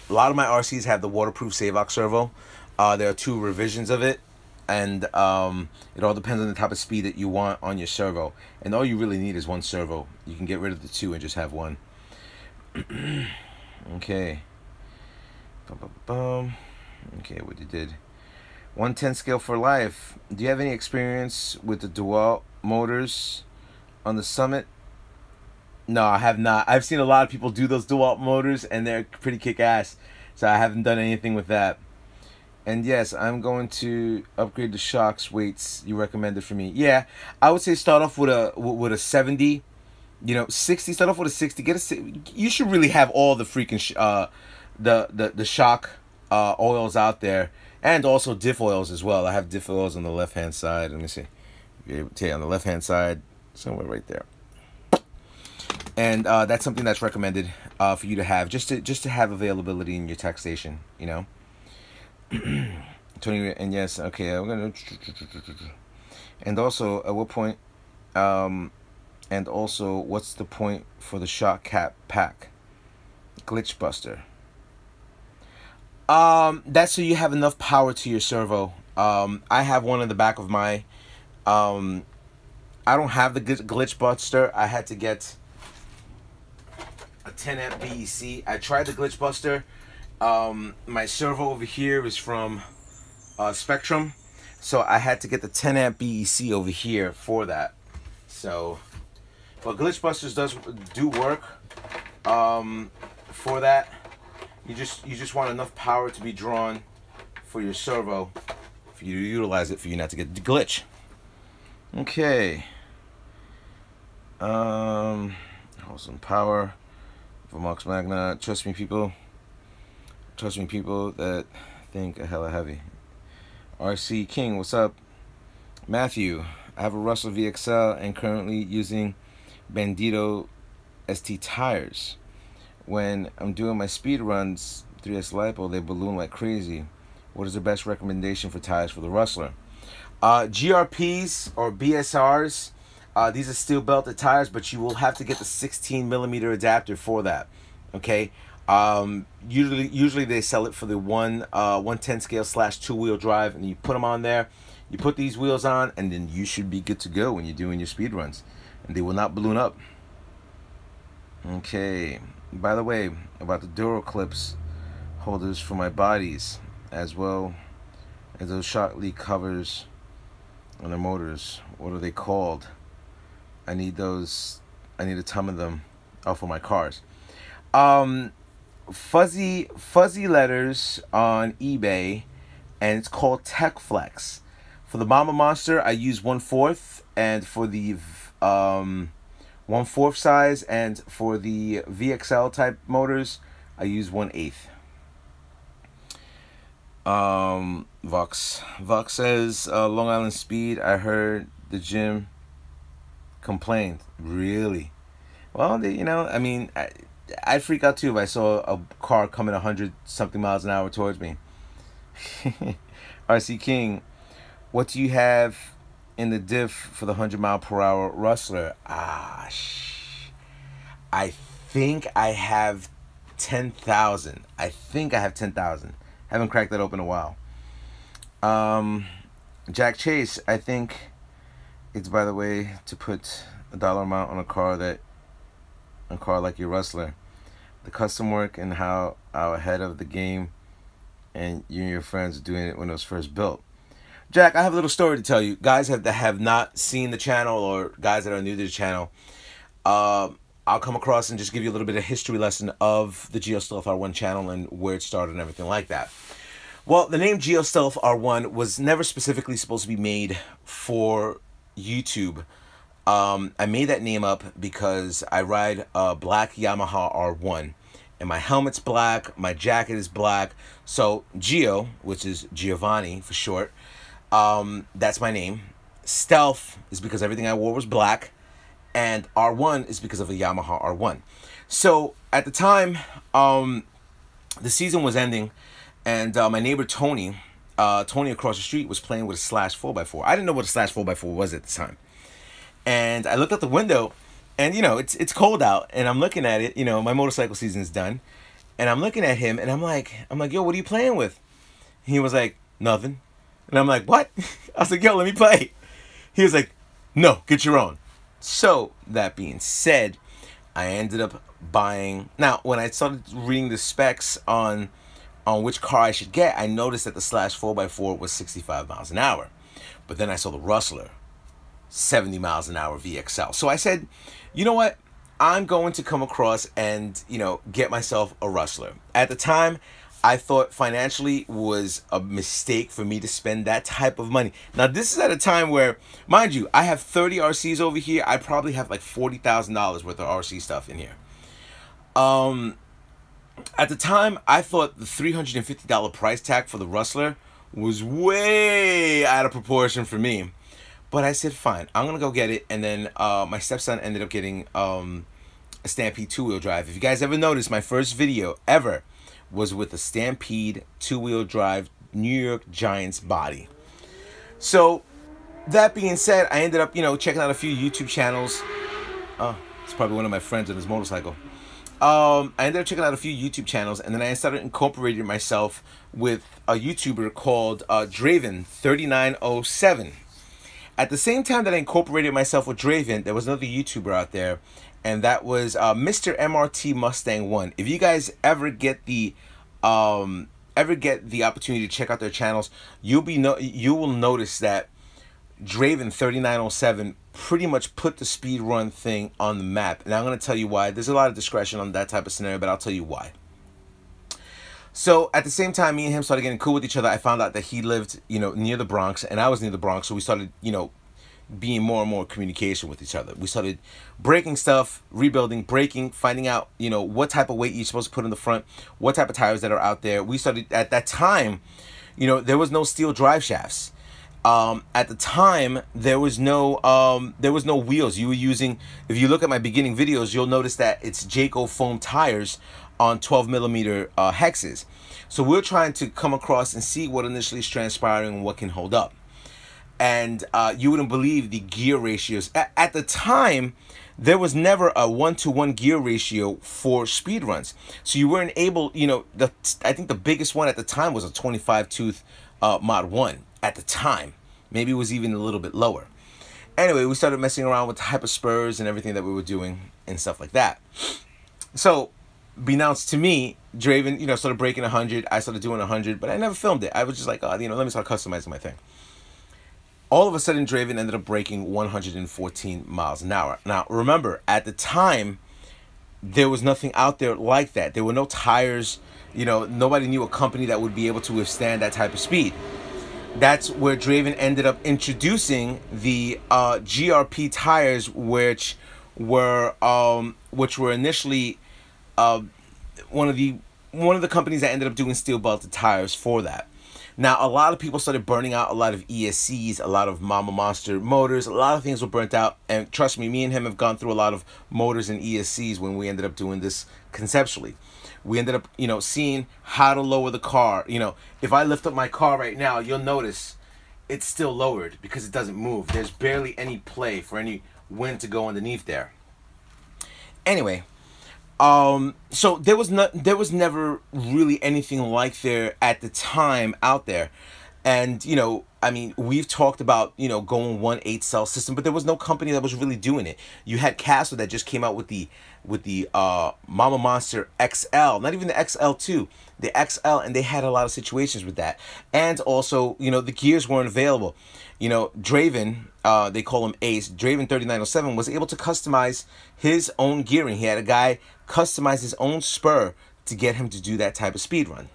lot of my RCs have the waterproof Savoc servo. There are 2 revisions of it, and it all depends on the type of speed that you want on your servo. And all you really need is 1 servo. You can get rid of the 2 and just have 1. Okay. Okay, what you did. 110 scale for life. Do you have any experience with the dual motors on the Summit? No, I have not. I've seen a lot of people do those dual motors and they're pretty kick-ass. So I haven't done anything with that. And yes, I'm going to upgrade the shocks weights you recommended for me. Yeah, I would say start off with a 70. You know, 60. Start off with a 60. You should really have all the freaking the shock oils out there, and also diff oils as well. I have diff oils on the left hand side. Let me see. You're able to tell on the left hand side, somewhere right there. And that's something that's recommended for you to have, just to have availability in your taxation. You know. 20, and yes, okay. I'm gonna. And also, at what point? And also, what's the point for the shock cap pack? Glitch Buster. That's so you have enough power to your servo. I have one in the back of my. I don't have the Glitch Buster. I had to get a 10 amp BEC. I tried the Glitch Buster. My servo over here is from Spectrum, so I had to get the 10 amp BEC over here for that. So, but Glitch Busters do work for that. You just want enough power to be drawn for your servo for you to utilize it, for you not to get the glitch. Okay. Awesome power for Mox Magna. Trust me, people that think a hella heavy. RC King, what's up? Matthew, I have a Rustler VXL and currently using Bandito ST tires. When I'm doing my speed runs, 3S LiPo, they balloon like crazy. What is the best recommendation for tires for the Rustler? GRPs or BSRs, these are steel belted tires, but you will have to get the 16mm adapter for that. Okay. Usually they sell it for the 110 scale / 2-wheel drive, and you put them on there. You put these wheels on, and then you should be good to go when you're doing your speed runs, and they will not balloon up. Okay, by the way, about the Duro clips holders for my bodies, as well as those shock leak covers on the motors. What are they called? I need those. I need a ton of them. Oh, for my cars. Fuzzy letters on eBay, and it's called Tech Flex. For the Mama Monster, I use 1/4, and for the 1/4 size, and for the VXL type motors, I use 1/8. Vox says Long Island Speed. I heard the gym complained. Really? Well, you know, I mean, I'd freak out too if I saw a car coming 100 something miles an hour towards me. RC King, what do you have in the diff for the 100-mile-per-hour Rustler? I think I have 10,000. I think I have 10,000. Haven't cracked that open in a while. Jack Chase, I think it's, by the way, to put a dollar amount on a car like your Rustler. The custom work and how ahead of the game, and you and your friends are doing it when it was first built. Jack, I have a little story to tell you. Guys that have not seen the channel, or guys that are new to the channel, I'll come across and just give you a little bit of history lesson of the GeoStealth R1 channel and where it started and everything like that. Well, the name GeoStealth R1 was never specifically supposed to be made for YouTube. I made that name up because I ride a black Yamaha R1, and my helmet's black, my jacket is black. So Geo, which is Giovanni for short, that's my name. Stealth is because everything I wore was black, and R1 is because of the Yamaha R1. So at the time, the season was ending, and my neighbor Tony across the street was playing with a Slash 4x4. I didn't know what a Slash 4x4 was at the time. And I looked out the window, and, you know, it's cold out, and I'm looking at it. You know, my motorcycle season's done, and I'm looking at him, and I'm like, yo, what are you playing with? He was like, nothing. And I'm like, what? I was like, yo, let me play. He was like, no, get your own. So that being said, I ended up buying. Now, when I started reading the specs on which car I should get, I noticed that the Slash 4x4 was 65 miles an hour. But then I saw the Rustler, 70 miles an hour VXL. So I said, you know what? I'm going to come across and, you know, get myself a Rustler. At the time, I thought financially was a mistake for me to spend that type of money. Now, this is at a time where, mind you, I have 30 RCs over here. I probably have like $40,000 worth of RC stuff in here. At the time, I thought the $350 price tag for the Rustler was way out of proportion for me. But I said, fine, I'm going to go get it. And then my stepson ended up getting a Stampede 2-wheel drive. If you guys ever noticed, my first video ever was with a Stampede 2-wheel drive New York Giants body. So that being said, I ended up, you know, checking out a few YouTube channels. Oh, it's probably one of my friends on his motorcycle. I ended up checking out a few YouTube channels, and then I started incorporating myself with a YouTuber called Draven3907. At the same time that I incorporated myself with Draven, there was another YouTuber out there, and that was Mr. MRT Mustang 1. If you guys ever get the opportunity to check out their channels, you will notice that Draven3907 pretty much put the speedrun thing on the map. And I'm going to tell you why. There's a lot of discretion on that type of scenario, but I'll tell you why. So at the same time, me and him started getting cool with each other. I found out that he lived, you know, near the Bronx, and I was near the Bronx. So we started, you know, being more and more communication with each other. We started breaking stuff, rebuilding, breaking, finding out, you know, what type of weight you're supposed to put in the front, what type of tires that are out there. We started, at that time, you know, there was no steel drive shafts. At the time, there was no wheels. You were using, if you look at my beginning videos, you'll notice that it's Jayco foam tires on 12mm hexes. So we're trying to come across and see what initially is transpiring and what can hold up. And you wouldn't believe the gear ratios. At the time, there was never a 1-to-1 gear ratio for speed runs. So you weren't able, you know, I think the biggest one at the time was a 25 tooth Mod 1 at the time. Maybe it was even a little bit lower. Anyway, we started messing around with the hyper spurs and everything that we were doing and stuff like that. So, beknownst to me, Draven, started breaking 100. I started doing 100, but I never filmed it. I was just like, oh, let me start customizing my thing. All of a sudden, Draven ended up breaking 114 miles an hour. Now, remember, at the time, there was nothing out there like that. There were no tires. Nobody knew a company that would be able to withstand that type of speed. That's where Draven ended up introducing the GRP tires, which were initially one of the companies that ended up doing steel belted tires for that. Now, a lot of people started burning out a lot of ESCs, a lot of Mama Monster motors. A lot of things were burnt out. And trust me and him have gone through a lot of motors and ESCs when we ended up doing this conceptually. We ended up, seeing how to lower the car. If I lift up my car right now, you'll notice it's still lowered because it doesn't move. There's barely any play for any wind to go underneath there. Anyway, so there was never really anything like there at the time out there. And, we've talked about, going 1/8 cell system, but there was no company that was really doing it. You had Castle that just came out with the Mama Monster XL, not even the XL2, the XL, and they had a lot of situations with that. And also, the gears weren't available. Draven, they call him Ace, Draven 3907 was able to customize his own gearing. He had a guy customize his own spur to get him to do that type of speed run.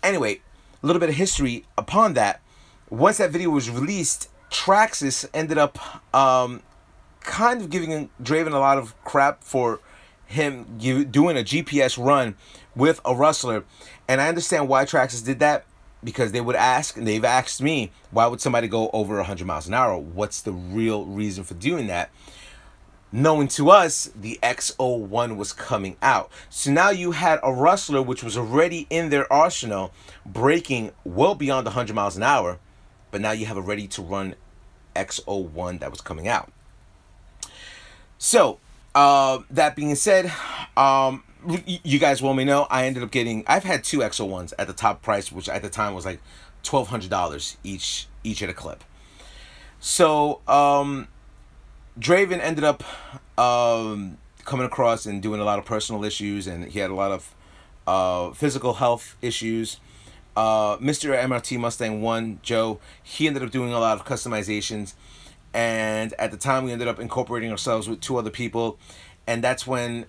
Anyway, a little bit of history upon that. Once that video was released, TRAXXAS ended up kind of giving Draven a lot of crap for him doing a GPS run with a Rustler. And I understand why TRAXXAS did that, because they would ask, and they've asked me, why would somebody go over 100 miles an hour? What's the real reason for doing that? Knowing to us, the X01 was coming out. So now you had a Rustler, which was already in their arsenal, breaking well beyond 100 miles an hour. But now you have a ready-to-run X01 that was coming out. So, that being said, you guys well may know, I've had two X01s at the top price, which at the time was like $1,200 each at a clip. So, Draven ended up coming across and doing a lot of personal issues, and he had a lot of physical health issues. Mr. MRT Mustang 1, Joe, he ended up doing a lot of customizations, and at the time we ended up incorporating ourselves with two other people, and that's when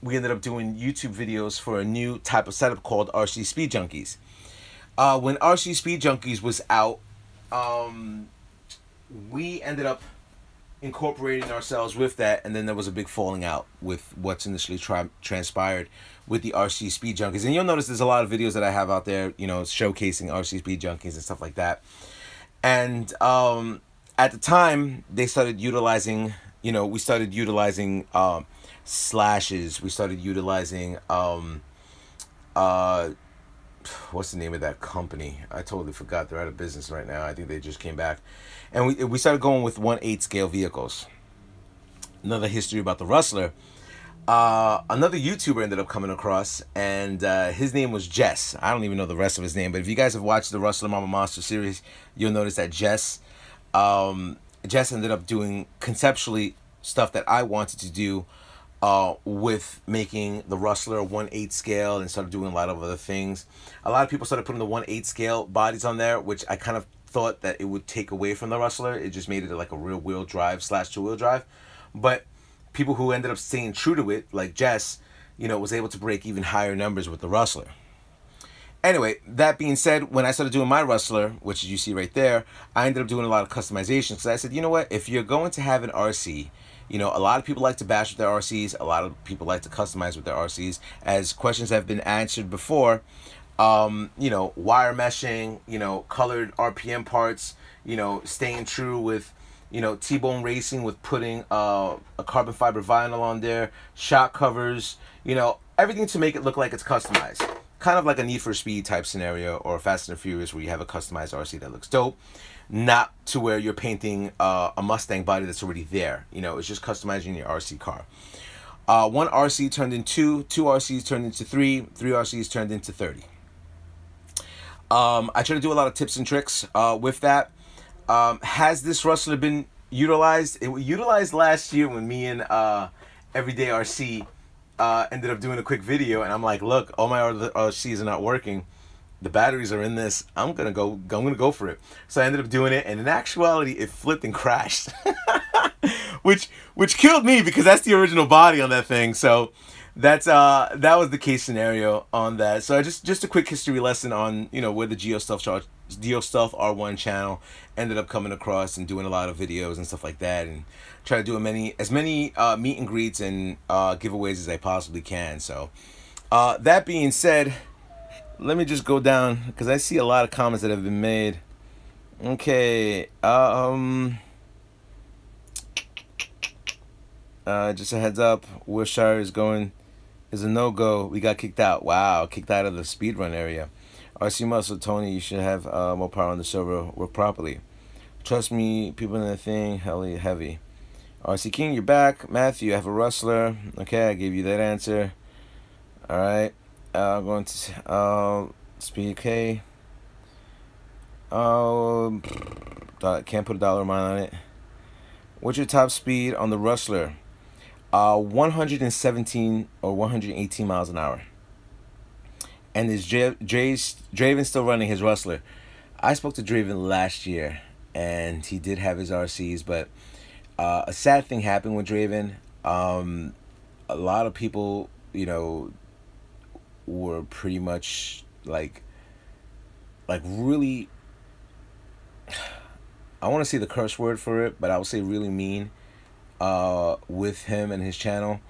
we ended up doing YouTube videos for a new type of setup called RC Speed Junkies. When RC Speed Junkies was out, we ended up incorporating ourselves with that, and then there was a big falling out with what's initially transpired with the RC Speed Junkies. And you'll notice there's a lot of videos that I have out there, showcasing RC Speed Junkies and stuff like that. And at the time, they started utilizing, we started utilizing slashes. We started utilizing, what's the name of that company? I totally forgot. They're out of business right now. I think they just came back. And we started going with 1/8 scale vehicles. Another history about the Rustler. Another YouTuber ended up coming across, and his name was Jess. I don't even know the rest of his name, but if you guys have watched the Rustler Mama Monster series, you'll notice that Jess ended up doing conceptually stuff that I wanted to do with making the Rustler a 1/8 scale, and started doing a lot of other things. A lot of people started putting the 1/8 scale bodies on there, which I kind of thought that it would take away from the Rustler. It just made it like a real wheel drive / 2-wheel drive. But people who ended up staying true to it, like Jess, was able to break even higher numbers with the Rustler. Anyway, that being said, when I started doing my Rustler, which you see right there, I ended up doing a lot of customization. So I said, you know what, if you're going to have an RC, a lot of people like to bash with their RCs. A lot of people like to customize with their RCs. As questions have been answered before, wire meshing, colored RPM parts, staying true with, T-bone racing with putting a carbon fiber vinyl on there, shock covers, everything to make it look like it's customized. Kind of like a Need for Speed type scenario, or Fast and Furious, where you have a customized RC that looks dope. Not to where you're painting a Mustang body that's already there. It's just customizing your RC car. One RC turned into two RCs turned into three RCs turned into 30. I try to do a lot of tips and tricks with that. Has this Rustler been utilized? It was utilized last year when me and Everyday RC ended up doing a quick video, and I'm like, look, all my other RCs are not working. The batteries are in this. I'm gonna go for it. So I ended up doing it, and in actuality, it flipped and crashed, which killed me because that's the original body on that thing. So that's that was the case scenario on that. So just a quick history lesson on, you know, where the GeoStealth R1 channel ended up coming across, and doing a lot of videos and stuff like that, and try to do as many meet and greets and giveaways as I possibly can. So that being said, let me just go down because I see a lot of comments that have been made. Okay, just a heads up, Wilshire is a no-go. We got kicked out. Wow, kicked out of the speedrun area. RC Muscle, Tony, you should have more power on the server, work properly. Trust me, people in the thing, heavy. RC King, you're back. Matthew, I have a Rustler. Okay, I gave you that answer. Alright. Going to Speed K. Can't put a dollar amount on it. What's your top speed on the Rustler? 117 or 118 miles an hour. And is Draven still running his Rustler? I spoke to Draven last year, and he did have his RCs, but a sad thing happened with Draven. A lot of people, you know, were pretty much like really, I want to say the curse word for it, but I would say really mean with him and his channel,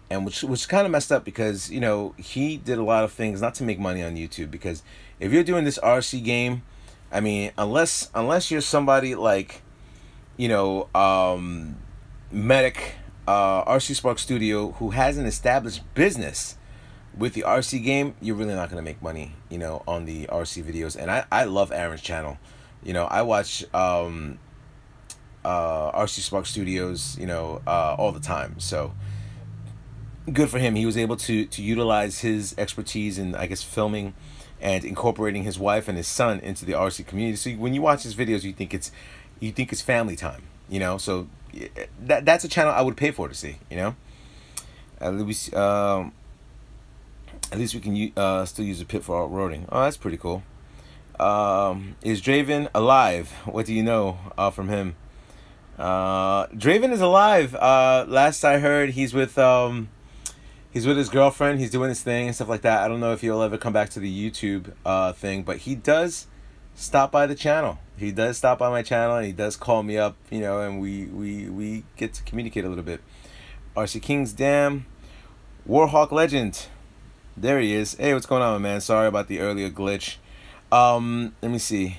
and which kind of messed up because, you know, he did a lot of things not to make money on YouTube, because if you're doing this RC game, I mean, unless you're somebody like, you know, Medic, RC Spark Studio, who has an established business with the RC game, you're really not going to make money, you know, on the RC videos. And I love Aaron's channel. You know, I watch RC Spark Studios, you know, all the time. So good for him. He was able to utilize his expertise in, I guess, filming and incorporating his wife and his son into the RC community. So when you watch his videos, you think it's family time, you know. So that's a channel I would pay for to see, you know. At least we can still use a pit for off-roading. Oh, that's pretty cool. Is Draven alive? What do you know from him? Draven is alive. Last I heard, he's with his girlfriend. He's doing his thing and stuff like that. I don't know if he'll ever come back to the YouTube thing, but he does stop by the channel. He does stop by my channel, and he does call me up, you know, and we get to communicate a little bit. RC King's Dam, Warhawk Legend. There he is. Hey, what's going on, man? Sorry about the earlier glitch. Let me see.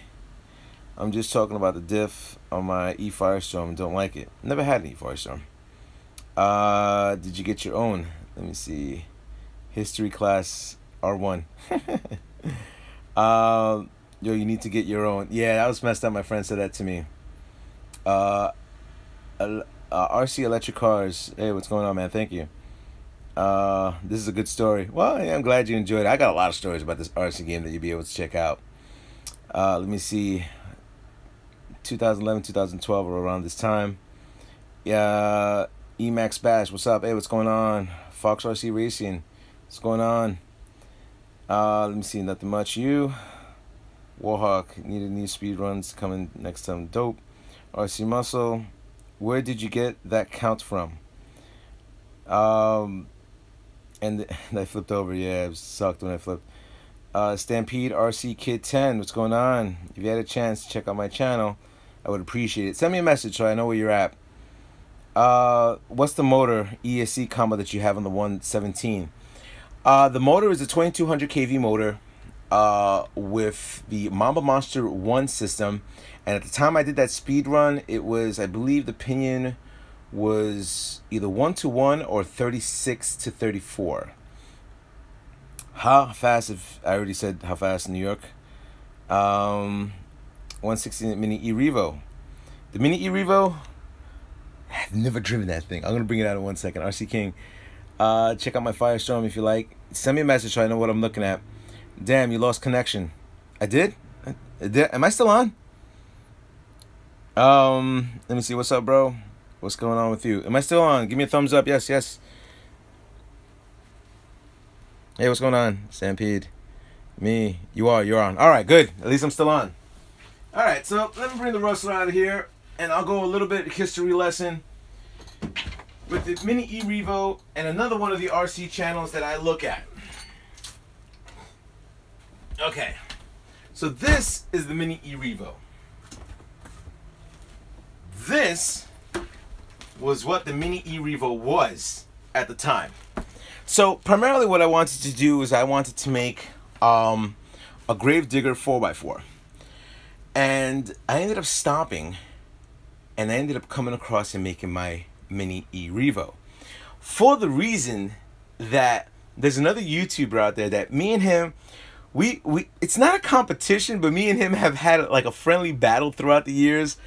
I'm just talking about the diff on my E-Firestorm. Don't like it. Never had an E-Firestorm. Did you get your own? Let me see. History class R1. Yo, you need to get your own. Yeah, that was messed up. My friend said that to me. RC Electric Cars. Hey, what's going on, man? Thank you. This is a good story. Well, yeah, I'm glad you enjoyed it. I got a lot of stories about this RC game that you'll be able to check out. Let me see. 2011, 2012, or around this time. Yeah, Emax Bash, what's up? Hey, what's going on? Fox RC Racing, what's going on? Let me see, nothing much. You, Warhawk, needed new speed runs coming next time. Dope. RC Muscle, where did you get that count from? And I flipped over. Yeah, it sucked when I flipped. Stampede RC Kid 10, what's going on? If you had a chance to check out my channel, I would appreciate it. Send me a message so I know where you're at. What's the motor ESC combo that you have on the 117? The motor is a 2200 kV motor with the Mamba Monster 1 system. And at the time I did that speed run, it was, I believe the pinion was either 1:1 or 36:34. How fast? If I already said how fast in New York. 160 mini E-Revo. The mini E-Revo, I've never driven that thing. I'm gonna bring it out in 1 second. RC King, check out my Firestorm if you like. Send me a message so I know what I'm looking at. Damn, you lost connection. I did? Am I still on? Let me see. What's up, bro? What's going on with you? Am I still on? Give me a thumbs up. Yes, yes. Hey, what's going on? Stampede. Me. You're on. All right, good. At least I'm still on. All right, so let me bring the Rustler out of here, and I'll go a little bit history lesson with the mini E-Revo and another one of the RC channels that I look at. Okay, so this is the mini E-Revo. This was what the mini E-Revo was at the time. So primarily what I wanted to do is I wanted to make a Gravedigger 4x4. And I ended up stopping, and I ended up coming across and making my mini E-Revo. For the reason that there's another YouTuber out there that me and him, it's not a competition, but me and him have had like a friendly battle throughout the years.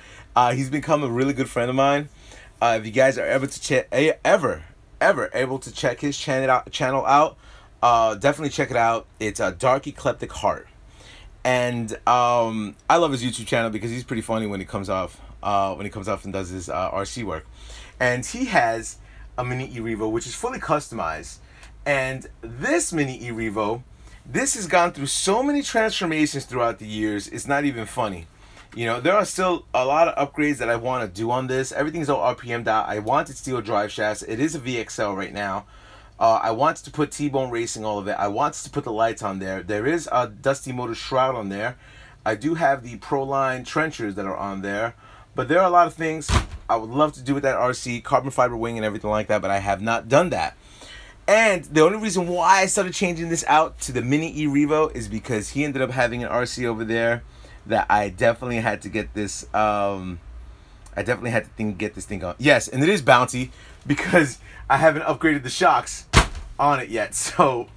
He's become a really good friend of mine. If you guys are ever able to check his channel out, definitely check it out. It's a Dark Eclectic Heart, and I love his YouTube channel because he's pretty funny when he comes off and does his RC work. And he has a mini E-Revo which is fully customized, and this mini E-Revo, this has gone through so many transformations throughout the years, it's not even funny. You know, there are still a lot of upgrades that I want to do on this. Everything's all RPM'd out. I wanted steel drive shafts. It is a VXL right now. I wanted to put T-Bone Racing, all of it. I wanted to put the lights on there. There is a Dusty Motor shroud on there. I do have the Proline trenchers that are on there. But there are a lot of things I would love to do with that RC, carbon fiber wing and everything like that, but I have not done that. And the only reason why I started changing this out to the mini E-Revo is because he ended up having an RC over there that I definitely had to get this. I definitely had to get this thing on. Yes, and it is bouncy because I haven't upgraded the shocks on it yet. So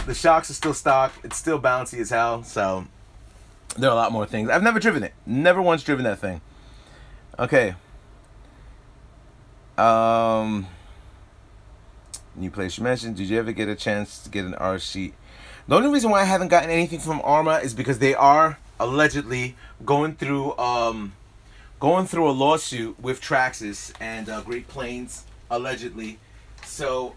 the shocks are still stock. It's still bouncy as hell. So there are a lot more things. I've never driven it. Never once driven that thing. Okay. New place you mentioned. Did you ever get a chance to get an RC? The only reason why I haven't gotten anything from Arma is because they are allegedly going through a lawsuit with TRAXXAS and Great Plains, allegedly. So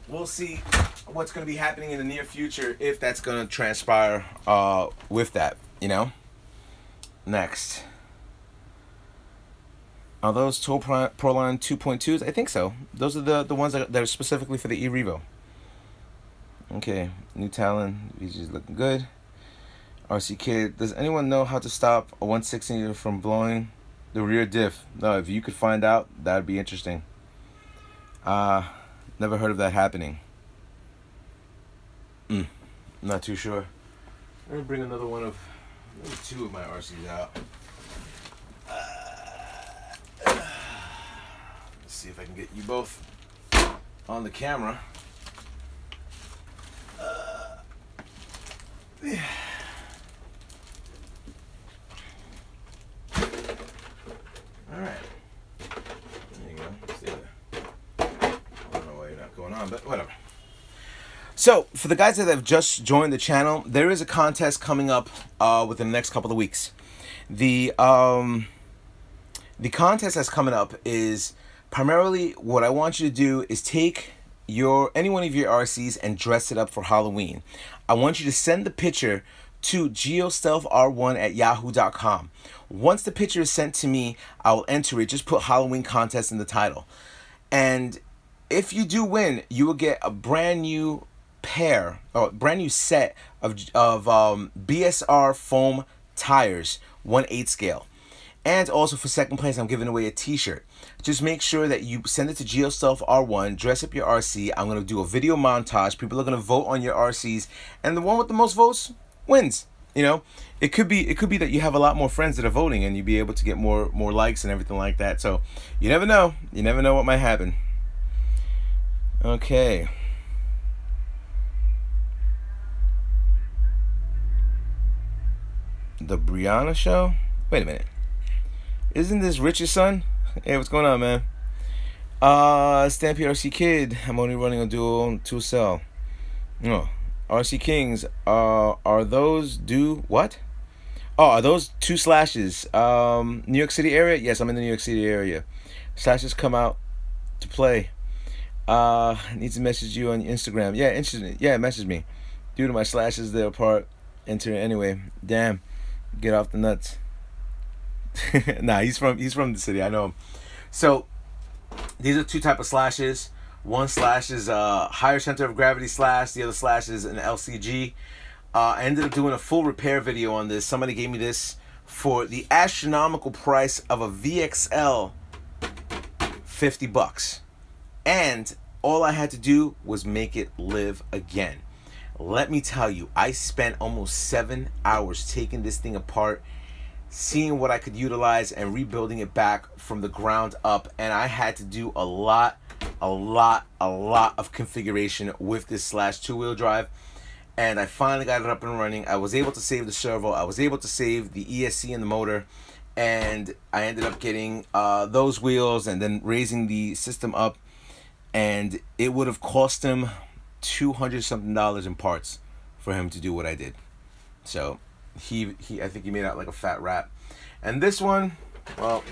we'll see what's going to be happening in the near future, if that's going to transpire with that, you know. Next, are those Proline 2.2s? I think so. Those are the ones that are specifically for the E-Revo. Okay, new Talon, VG's looking good. RC Kid, does anyone know how to stop a 160 from blowing the rear diff? No, if you could find out, that would be interesting. Never heard of that happening. Not too sure. Let me bring maybe two of my RCs out. Let's see if I can get you both on the camera. Yeah. Alright. There you go. Stay there. I don't know why you're not going on, but whatever. So, for the guys that have just joined the channel, there is a contest coming up within the next couple of weeks. The contest that's coming up is primarily what I want you to do is take any one of your RCs and dress it up for Halloween. I want you to send the picture to geostealth.r1@yahoo.com. Once the picture is sent to me, I will enter it. Just put Halloween contest in the title. And if you do win, you will get a brand new pair, or brand new set of BSR foam tires, 1/8 scale. And also for second place, I'm giving away a t-shirt. Just make sure that you send it to geostealth.r1, dress up your RC. I'm going to do a video montage. People are going to vote on your RCs, and the one with the most votes wins. You know, it could be that you have a lot more friends that are voting, and you'll be able to get more likes and everything like that. So you never know. You never know what might happen. Okay. The Brianna Show? Wait a minute. Isn't this Rich's son? Hey, what's going on, man? Stampede RC Kid. I'm only running a dual 2-cell. No. RC Kings, are those what? Oh, are those two slashes? New York City area? Yes, I'm in the New York City area. Slashes come out to play. Need to message you on Instagram. Yeah, interesting. Yeah, message me. Due to my slashes, they're apart. Enter anyway. Damn, get off the nuts. Nah, he's from the city. I know him. So these are two type of slashes. One slash is a higher center of gravity slash. The other slash is an LCG. I ended up doing a full repair video on this. Somebody gave me this for the astronomical price of a VXL, $50. And all I had to do was make it live again. Let me tell you, I spent almost 7 hours taking this thing apart, seeing what I could utilize and rebuilding it back from the ground up. And I had to do a lot of configuration with this slash two-wheel drive. And I finally got it up and running. I was able to save the servo. I was able to save the ESC and the motor. And I ended up getting those wheels and then raising the system up. And it would have cost him $200 something in parts for him to do what I did. So he I think he made out like a fat rat. And this one, well,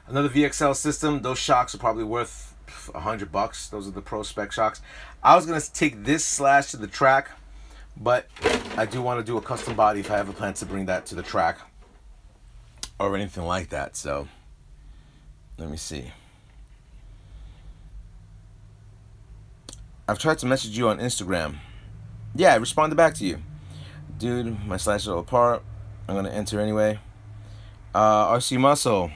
another VXL system. Those shocks are probably worth $100. Those are the pro spec shocks. I was gonna take this slash to the track, but I do want to do a custom body if I have a plan to bring that to the track or anything like that. So let me see. I've tried to message you on Instagram. Yeah, I responded back to you. Dude, my slashes are apart. I'm gonna enter anyway. RC Muscle.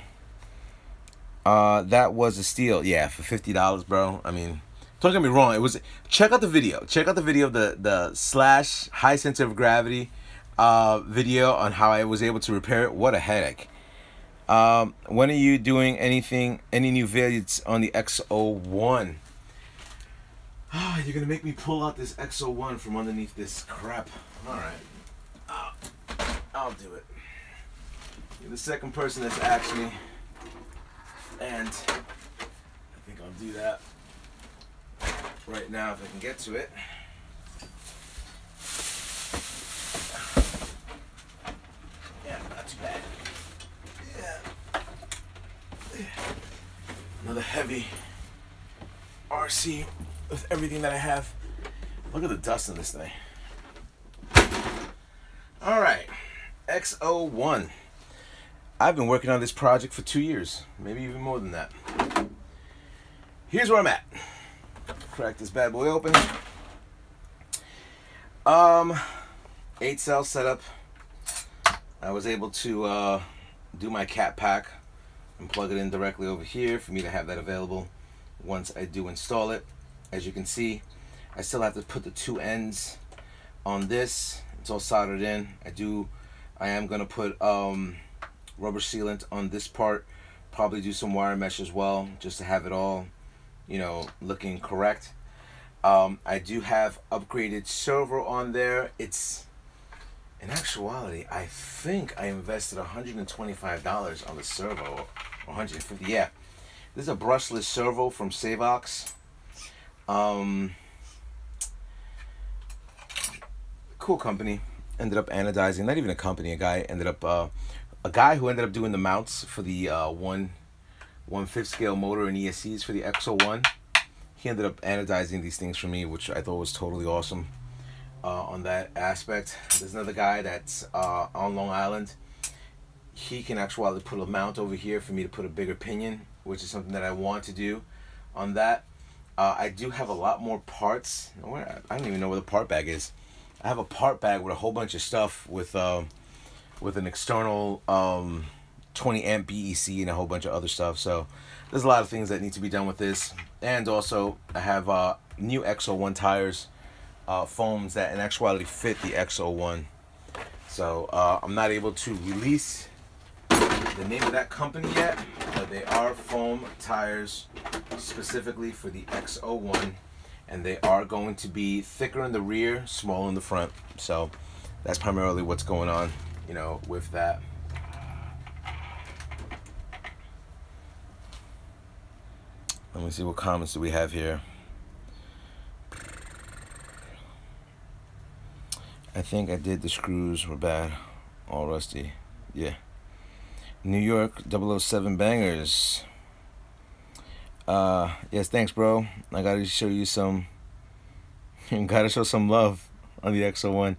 That was a steal. Yeah, for $50, bro. I mean, don't get me wrong. It was. Check out the video. Check out the video of the slash high center of gravity video on how I was able to repair it. What a headache. When are you doing any new videos on the X01? Oh, you're gonna make me pull out this X01 from underneath this crap. All right, I'll do it. You're the second person that's asked me, and I think I'll do that right now if I can get to it. Yeah, not too bad. Yeah. Another heavy RC with everything that I have. Look at the dust in this thing. All right, X01. I've been working on this project for 2 years, maybe even more than that. Here's where I'm at. Crack this bad boy open. 8-cell setup. I was able to do my cat pack and plug it in directly over here for me to have that available once I do install it. As you can see, I still have to put the two ends on this. It's all soldered in. I am gonna put rubber sealant on this part, probably do some wire mesh as well, just to have it all, you know, looking correct. I do have upgraded servo on there. It's, in actuality, I think I invested $125 on the servo, or $150. Yeah, this is a brushless servo from Savox. Cool company. Ended up anodizing, not even a company, a guy who ended up doing the mounts for the 1/5 scale motor and ESCs for the X01. He ended up anodizing these things for me, which I thought was totally awesome on that aspect. There's another guy that's on Long Island. He can actually put a mount over here for me to put a bigger pinion, which is something that I want to do on that. I do have a lot more parts. I don't even know where the part bag is. I have a part bag with a whole bunch of stuff with an external 20 amp BEC and a whole bunch of other stuff. So there's a lot of things that need to be done with this. And also I have new X01 tires, foams that in actuality fit the X01. So I'm not able to release the name of that company yet, but they are foam tires specifically for the X01, and they are going to be thicker in the rear, smaller in the front. So that's primarily what's going on, you know, with that. Let me see, what comments do we have here? I think I did the screws were bad. All rusty. Yeah. New York 007 bangers. Yes, thanks, bro. I gotta show you some. Gotta show some love on the XO1.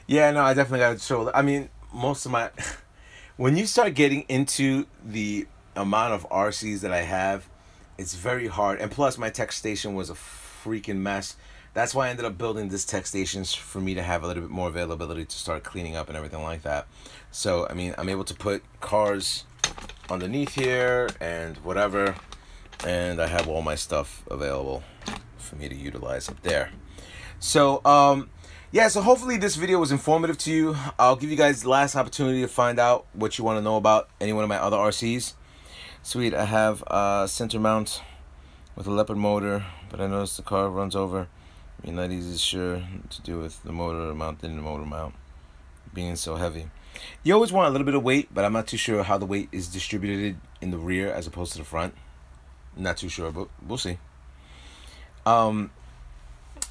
Yeah, no, I definitely gotta show. I mean, most of my. When you start getting into the amount of RCs that I have, it's very hard. And plus, my tech station was a freaking mess. That's why I ended up building this tech stations for me to have a little bit more availability to start cleaning up and everything like that. So, I mean, I'm able to put cars underneath here and whatever. And I have all my stuff available for me to utilize up there. So, yeah, so hopefully this video was informative to you. I'll give you guys the last opportunity to find out what you want to know about any one of my other RCs. Sweet, I have a center mount with a Leopard motor, but I noticed the car runs over. I mean, not easy sure to do with the motor mount and the motor mount being so heavy. You always want a little bit of weight, but I'm not too sure how the weight is distributed in the rear as opposed to the front. Not too sure, but we'll see.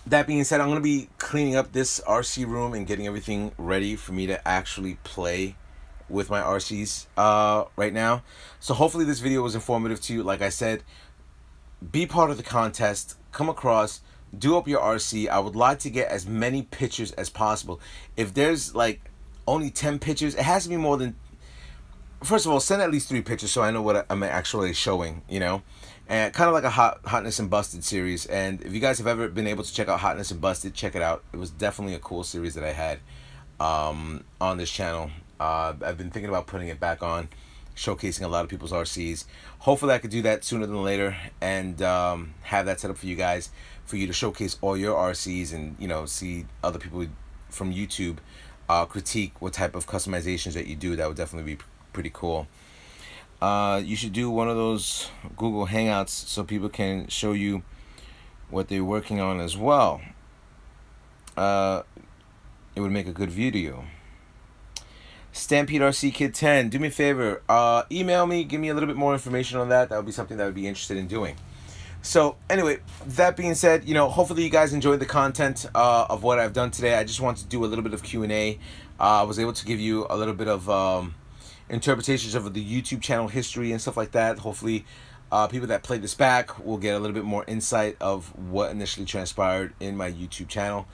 That being said, I'm going to be cleaning up this RC room and getting everything ready for me to actually play with my RCs right now. So hopefully this video was informative to you. Like I said, be part of the contest. Come across, do up your RC. I would like to get as many pictures as possible. If there's like only 10 pictures, it has to be more than... First of all, send at least 3 pictures so I know what I'm actually showing, you know. And kind of like a Hotness and Busted series. And if you guys have ever been able to check out Hotness and Busted, check it out. It was definitely a cool series that I had on this channel. I've been thinking about putting it back on, showcasing a lot of people's RCs. Hopefully I could do that sooner than later and have that set up for you guys, for you to showcase all your RCs and, you know, see other people from YouTube critique what type of customizations that you do. That would definitely be pretty cool. You should do one of those Google Hangouts so people can show you what they're working on as well. It would make a good video. Stampede RC Kid 10, do me a favor, email me, give me a little bit more information on that. That would be something that I would be interested in doing. So anyway, that being said, you know, hopefully you guys enjoyed the content of what I've done today. I just wanted to do a little bit of Q&A. I was able to give you a little bit of interpretations of the YouTube channel history and stuff like that. Hopefully people that play this back will get a little bit more insight of what initially transpired in my YouTube channel.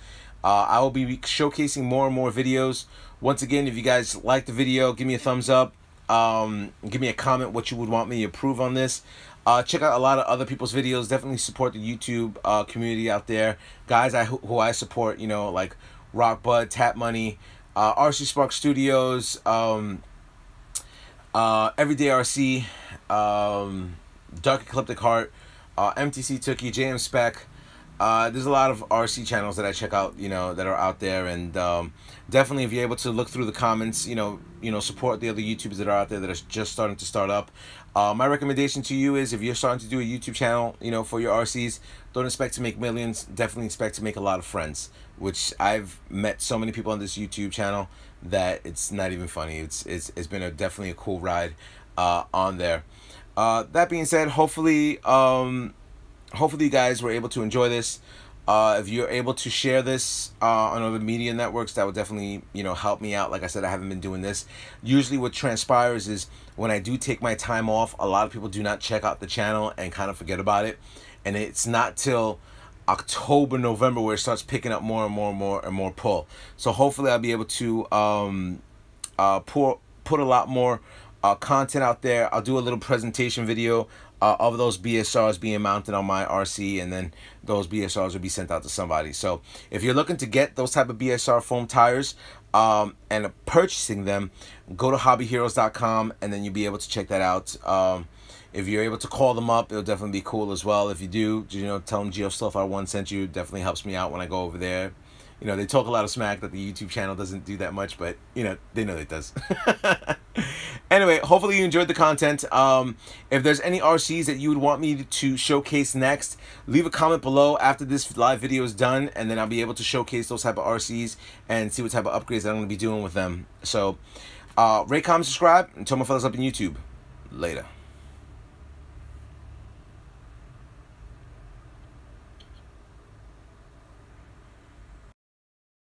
I will be showcasing more and more videos. Once again, if you guys like the video, give me a thumbs up. Give me a comment what you would want me to improve on this. Check out a lot of other people's videos. Definitely support the YouTube community out there. Guys who I support, you know, like Rock Bud, Tap Money, RC Spark Studios, Everyday RC, Dark Ecliptic Heart, MTC Tookie, JM Spec. There's a lot of RC channels that I check out, you know, that are out there, and definitely if you're able to look through the comments, you know, support the other YouTubers that are out there that are just starting to start up. My recommendation to you is if you're starting to do a YouTube channel, you know, for your RCs, don't expect to make millions. Definitely expect to make a lot of friends, which I've met so many people on this YouTube channel that it's not even funny. It's been definitely a cool ride on there. That being said, hopefully you guys were able to enjoy this. If you're able to share this on other media networks, that would definitely, you know, help me out. Like I said, I haven't been doing this. Usually what transpires is when I do take my time off, a lot of people do not check out the channel and kind of forget about it. And it's not till October, November where it starts picking up more and more pull. So hopefully I'll be able to put a lot more content out there. I'll do a little presentation video of those BSRs being mounted on my RC, and then those BSRs will be sent out to somebody. So if you're looking to get those type of BSR foam tires and purchasing them, go to hobbyheroes.com and then you'll be able to check that out. If you're able to call them up, it'll definitely be cool as well. If you do, you know, tell them GeoStuffR1 sent you. Definitely helps me out when I go over there. You know, they talk a lot of smack that the YouTube channel doesn't do that much, but, you know, they know it does. Anyway, hopefully you enjoyed the content. If there's any RCs that you would want me to showcase next, leave a comment below after this live video is done, and then I'll be able to showcase those type of RCs and see what type of upgrades that I'm going to be doing with them. So, rate, comment, subscribe, and tell my fellas up in YouTube. Later.